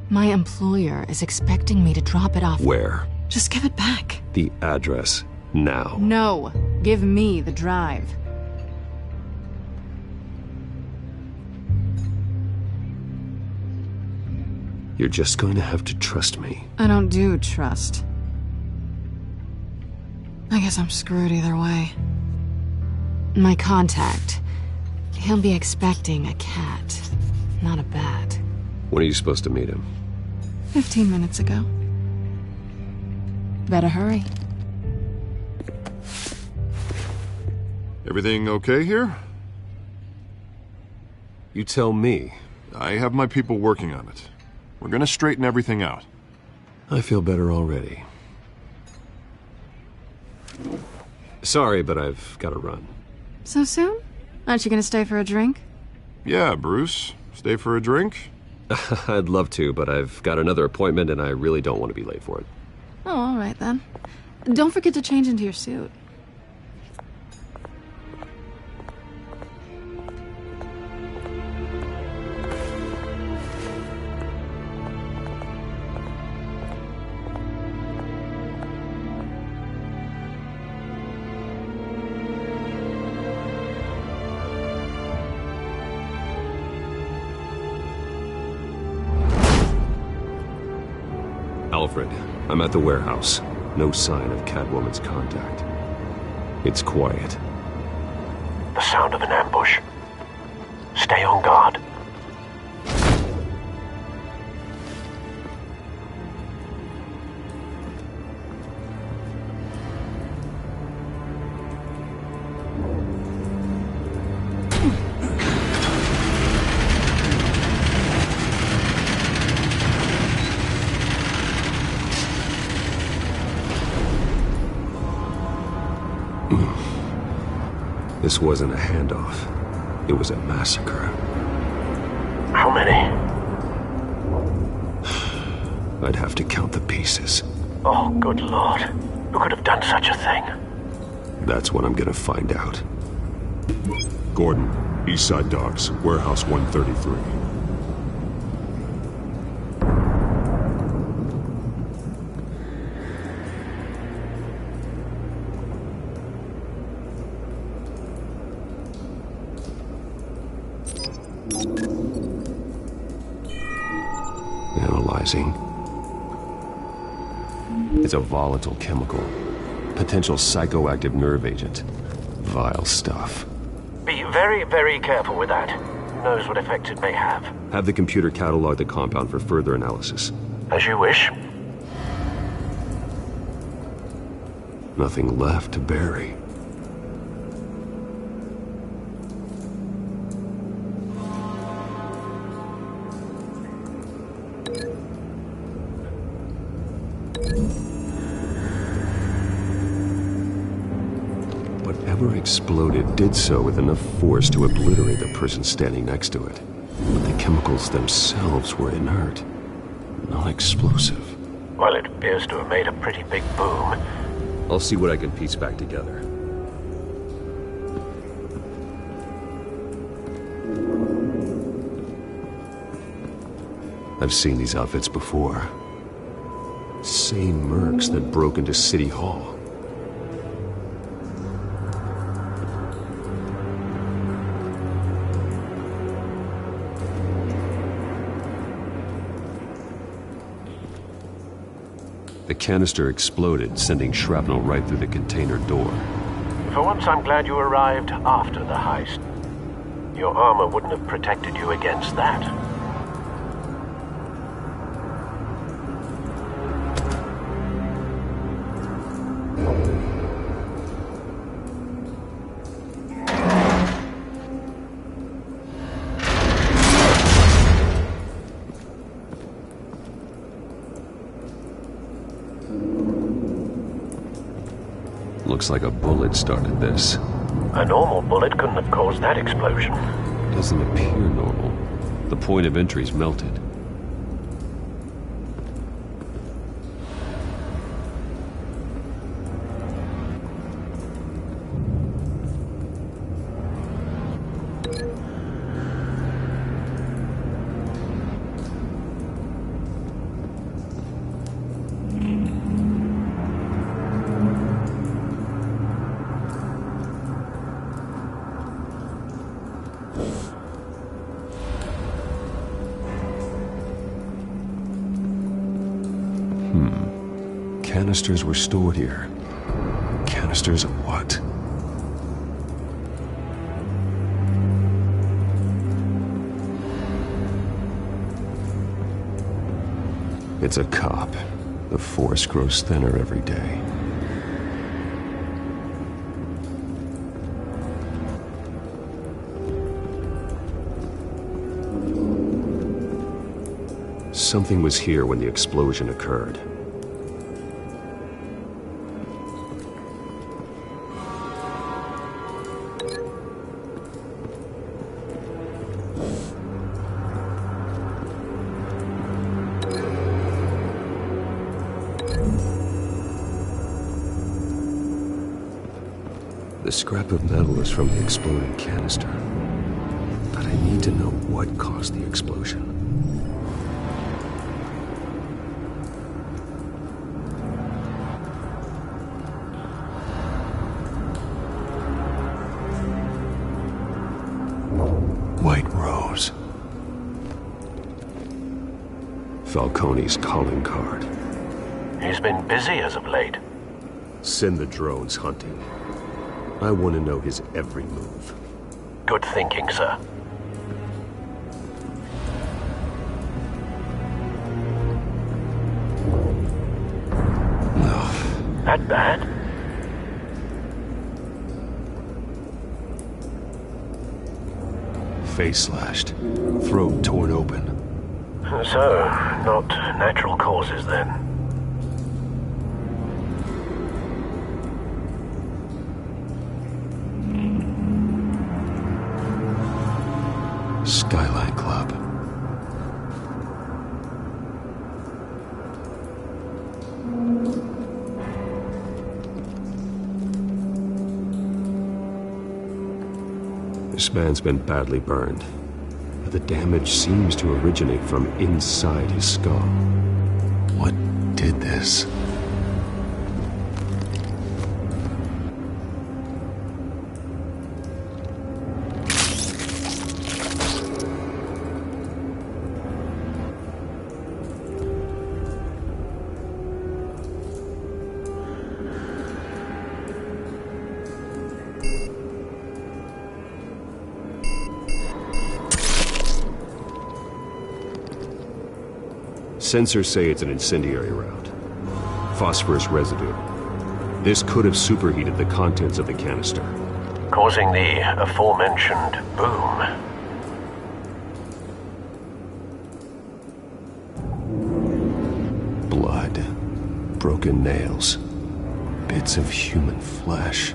My employer is expecting me to drop it off. Where? Just give it back. The address, now. No, give me the drive. You're just going to have to trust me. I don't do trust. I guess I'm screwed either way. My contact, he'll be expecting a cat, not a bat. When are you supposed to meet him? 15 minutes ago. Better hurry. Everything okay here? You tell me. I have my people working on it. We're gonna straighten everything out. I feel better already. Sorry, but I've got to run. So soon? Aren't you gonna stay for a drink? Yeah, Bruce. Stay for a drink? I'd love to, but I've got another appointment and I really don't want to be late for it. Oh, all right then. Don't forget to change into your suit. Alfred, I'm at the warehouse. No sign of Catwoman's contact. It's quiet. The sound of an ambush. Stay on guard. This wasn't a handoff. It was a massacre. How many? I'd have to count the pieces. Oh, good Lord. Who could have done such a thing? That's what I'm gonna find out. Gordon, Eastside Docks, Warehouse 133. Analyzing. It's a volatile chemical. Potential psychoactive nerve agent. Vile stuff. Be very, very careful with that. Who knows what effect it may have. Have the computer catalog the compound for further analysis. As you wish. Nothing left to bury. Whatever exploded did so with enough force to obliterate the person standing next to it. But the chemicals themselves were inert, non-explosive. Well, it appears to have made a pretty big boom. I'll see what I can piece back together. I've seen these outfits before. Same mercs that broke into City Hall. The canister exploded, sending shrapnel right through the container door. For once, I'm glad you arrived after the heist. Your armor wouldn't have protected you against that. Looks like a bullet started this. A normal bullet couldn't have caused that explosion. Doesn't appear normal. The point of entry's melted. canisters were stored here. Canisters of what? It's a cop. The force grows thinner every day. Something was here when the explosion occurred. The scrap of metal is from the exploding canister. But I need to know what caused the explosion. White Rose. Falcone's calling card. He's been busy as of late. Send the drones hunting. I want to know his every move. Good thinking, sir. No. That bad? Face slashed. Throat torn open. So, not natural causes then. Skyline Club. This man's been badly burned. But the damage seems to originate from inside his skull. What did this? Sensors say it's an incendiary round. Phosphorus residue. This could have superheated the contents of the canister, causing the aforementioned boom. Blood. Broken nails. Bits of human flesh.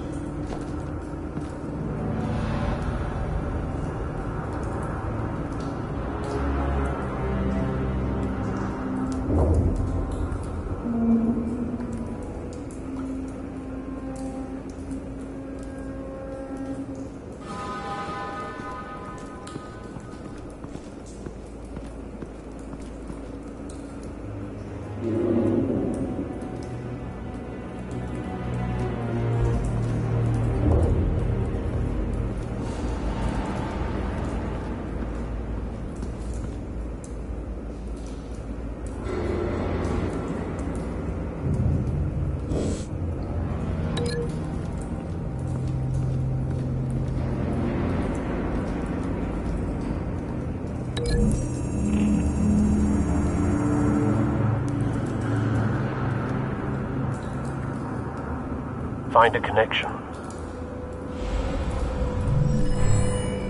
Find a connection.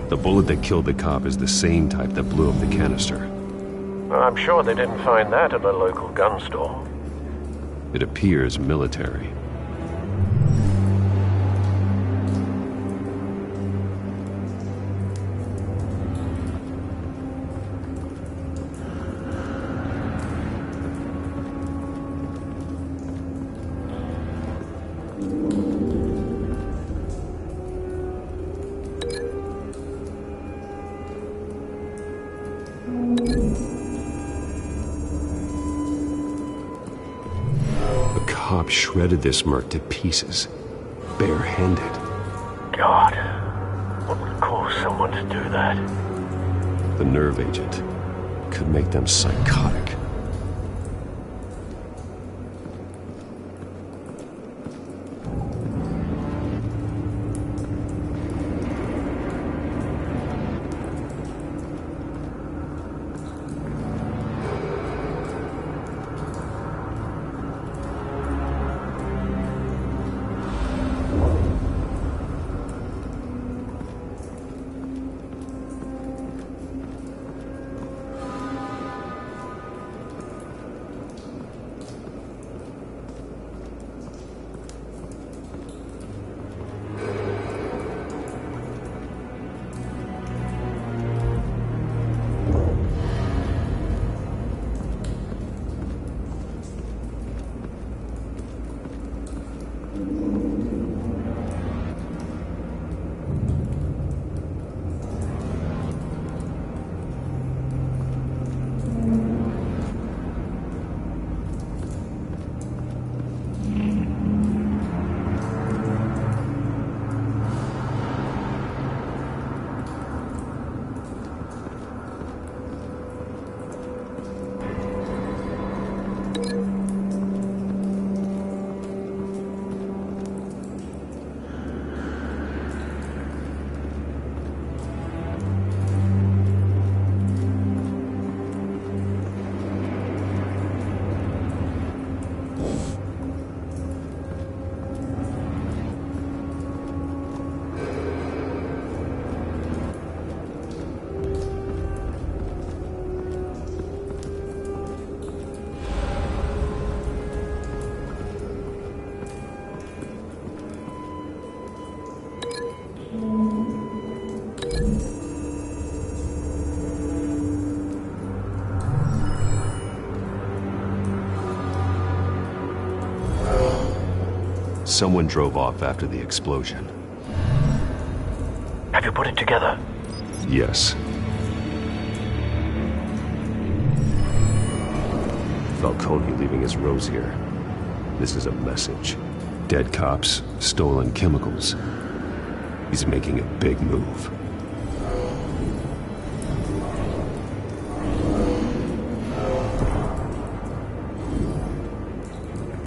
The bullet that killed the cop is the same type that blew up the canister. I'm sure they didn't find that at a local gun store. It appears military. Shredded this merc to pieces, barehanded. God, what would cause someone to do that? The nerve agent could make them psychotic. Someone drove off after the explosion. Have you put it together? Yes. Falcone leaving his rose here. This is a message. Dead cops, stolen chemicals. He's making a big move.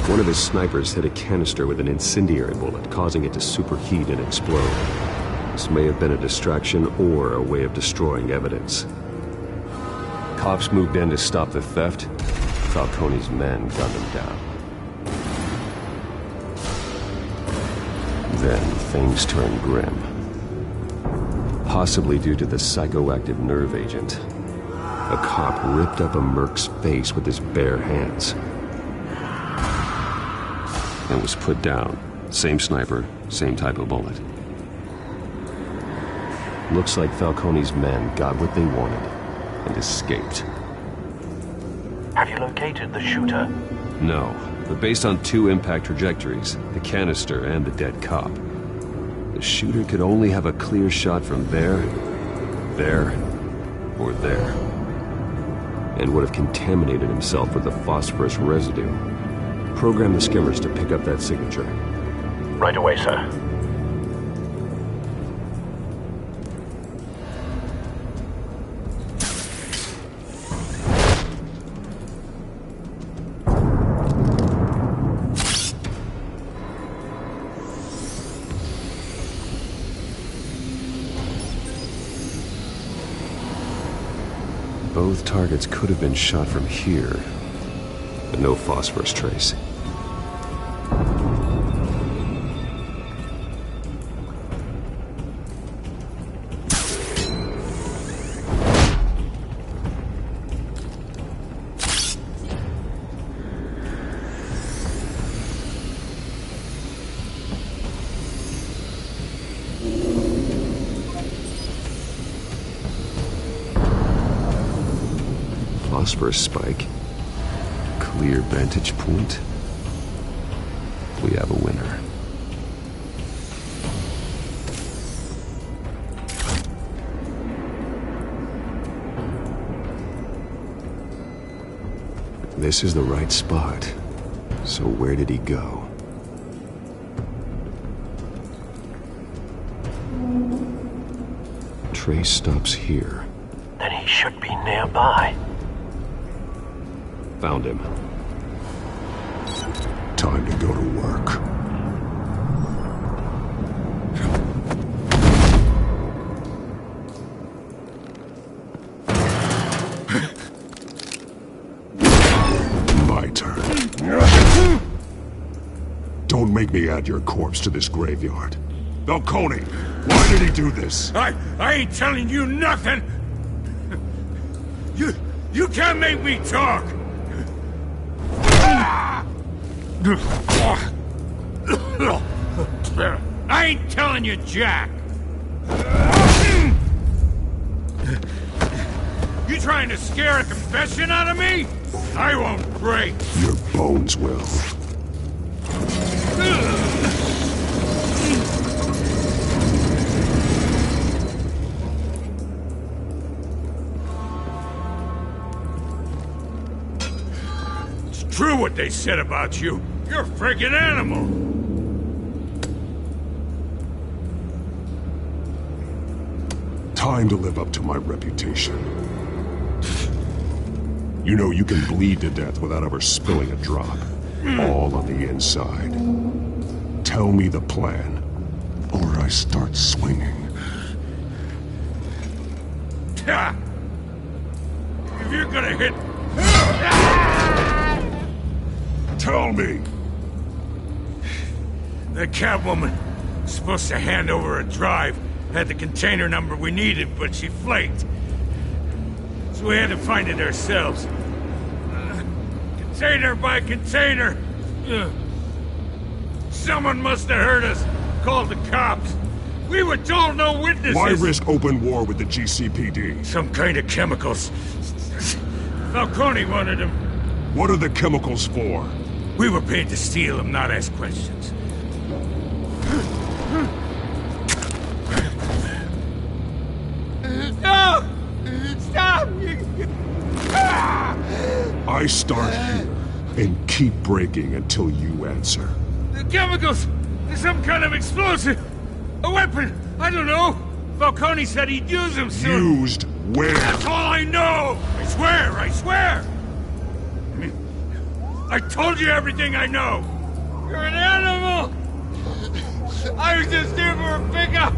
One of his snipers hit a canister with an incendiary bullet, causing it to superheat and explode. This may have been a distraction or a way of destroying evidence. Cops moved in to stop the theft. Falcone's men gunned him down. Then things turned grim. Possibly due to the psychoactive nerve agent. A cop ripped up a merc's face with his bare hands. And was put down. Same sniper, same type of bullet. Looks like Falcone's men got what they wanted and escaped. Have you located the shooter? No, but based on 2 impact trajectories, the canister and the dead cop, the shooter could only have a clear shot from there, or there, and would have contaminated himself with the phosphorus residue. Program the skimmers to pick up that signature. Right away, sir. Both targets could have been shot from here, but no phosphorus trace. Phosphorus spike. Clear vantage point. We have a winner. This is the right spot. So where did he go? Trace stops here. Then he should be nearby. Found him. Time to go to work. My turn. Don't make me add your corpse to this graveyard. Falcone, why did he do this? I ain't telling you nothing! You can't make me talk! I ain't telling you, Jack! You trying to scare a confession out of me? I won't break! Your bones will. It's true what they said about you. You're a friggin' animal! Time to live up to my reputation. You know you can bleed to death without ever spilling a drop. All on the inside. Tell me the plan, or I start swinging. If you're gonna hit... Tell me! The Catwoman was supposed to hand over a drive. Had the container number we needed, but she flaked. So we had to find it ourselves. Container by container. Someone must have heard us. Called the cops. We were told no witnesses. Why risk open war with the GCPD? Some kind of chemicals. Falcone wanted them. What are the chemicals for? We were paid to steal them, not ask questions. No! Stop! I start here and keep breaking until you answer. The chemicals! There's some kind of explosive! A weapon! I don't know! Falcone said he'd use them soon! Used where? That's all I know! I swear! I swear! I told you everything I know! You're an animal! I was just here for a pickup!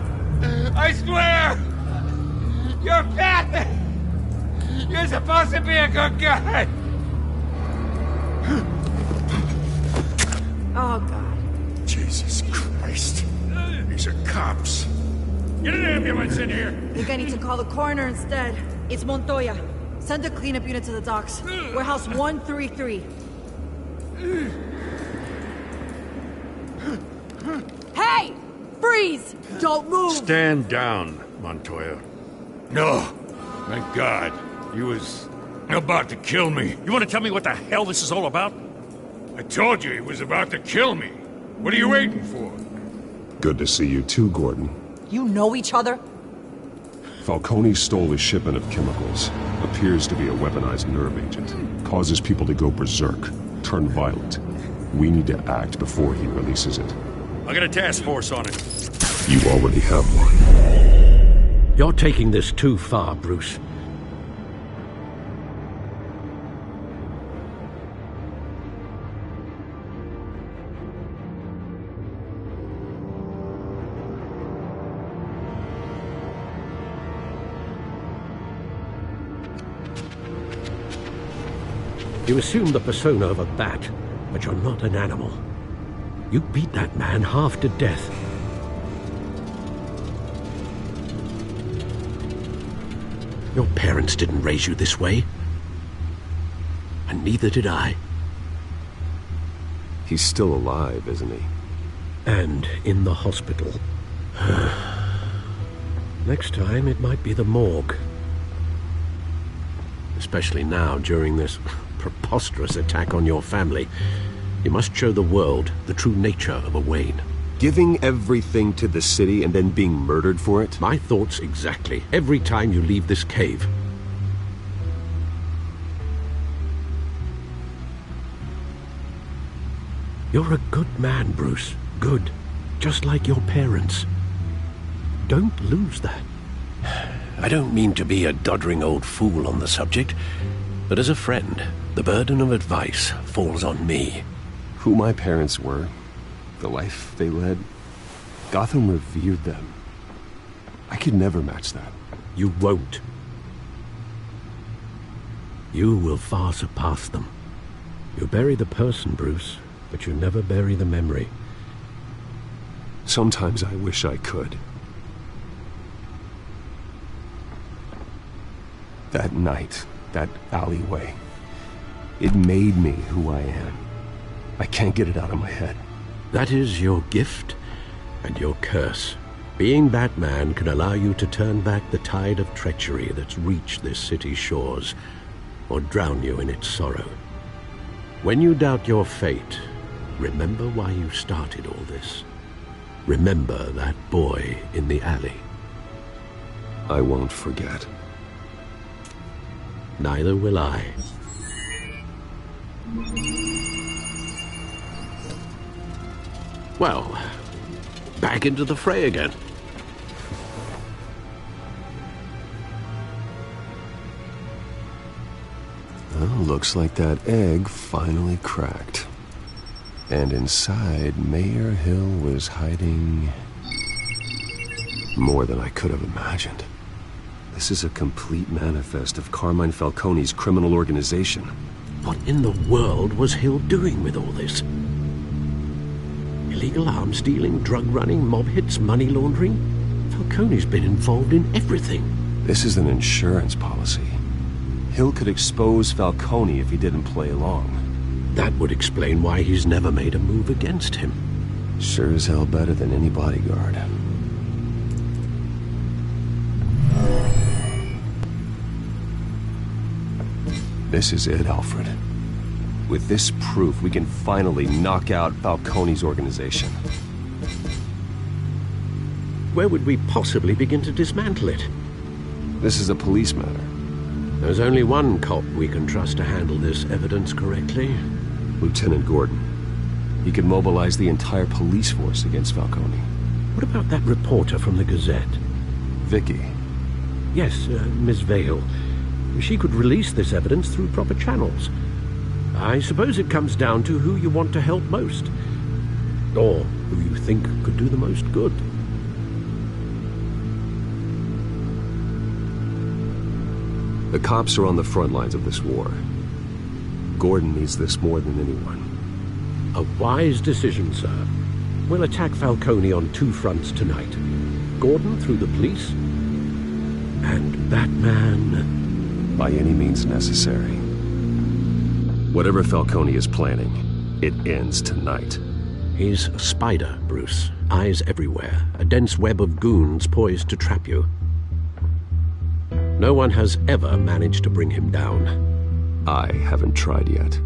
I swear! You're fat! You're supposed to be a good guy! Oh, God. Jesus Christ. These are cops. Get an ambulance in here! I think I need to call the coroner instead. It's Montoya. Send a cleanup unit to the docks. Warehouse 133. Hey! Freeze! Don't move! Stand down, Montoya. No. Thank God. He was about to kill me. You want to tell me what the hell this is all about? I told you he was about to kill me. What are you waiting for? Good to see you too, Gordon. You know each other? Falcone stole a shipment of chemicals. Appears to be a weaponized nerve agent. Causes people to go berserk, turn violent. We need to act before he releases it. I got a task force on it. You already have one. You're taking this too far, Bruce. You assume the persona of a bat, but you're not an animal. You beat that man half to death. Your parents didn't raise you this way. And neither did I. He's still alive, isn't he? And in the hospital. Next time, it might be the morgue. Especially now, during this preposterous attack on your family. You must show the world the true nature of a Wayne. Giving everything to the city and then being murdered for it? My thoughts exactly. Every time you leave this cave. You're a good man, Bruce. Good. Just like your parents. Don't lose that. I don't mean to be a doddering old fool on the subject, but as a friend, the burden of advice falls on me. Who my parents were, the life they led, Gotham revered them. I could never match that. You won't. You will far surpass them. You bury the person, Bruce, but you never bury the memory. Sometimes I wish I could. That night, that alleyway, it made me who I am. I can't get it out of my head. That is your gift and your curse. Being Batman can allow you to turn back the tide of treachery that's reached this city's shores, or drown you in its sorrow. When you doubt your fate, remember why you started all this. Remember that boy in the alley. I won't forget. Neither will I. Well, back into the fray again. Well, looks like that egg finally cracked. And inside, Mayor Hill was hiding more than I could have imagined. This is a complete manifest of Carmine Falcone's criminal organization. What in the world was Hill doing with all this? Illegal arms dealing, drug running, mob hits, money laundering? Falcone's been involved in everything. This is an insurance policy. Hill could expose Falcone if he didn't play along. That would explain why he's never made a move against him. Sure as hell better than any bodyguard. This is it, Alfred. With this proof, we can finally knock out Falcone's organization. where would we possibly begin to dismantle it? This is a police matter. There's only one cop we can trust to handle this evidence correctly. Lieutenant Gordon. He could mobilize the entire police force against Falcone. What about that reporter from the Gazette? Vicky. Yes, Miss Vale. She could release this evidence through proper channels. I suppose it comes down to who you want to help most. Or who you think could do the most good. The cops are on the front lines of this war. Gordon needs this more than anyone. A wise decision, sir. We'll attack Falcone on two fronts tonight. Gordon through the police, and Batman... by any means necessary. Whatever Falcone is planning, it ends tonight. He's a spider, Bruce. Eyes everywhere. A dense web of goons poised to trap you. No one has ever managed to bring him down. I haven't tried yet.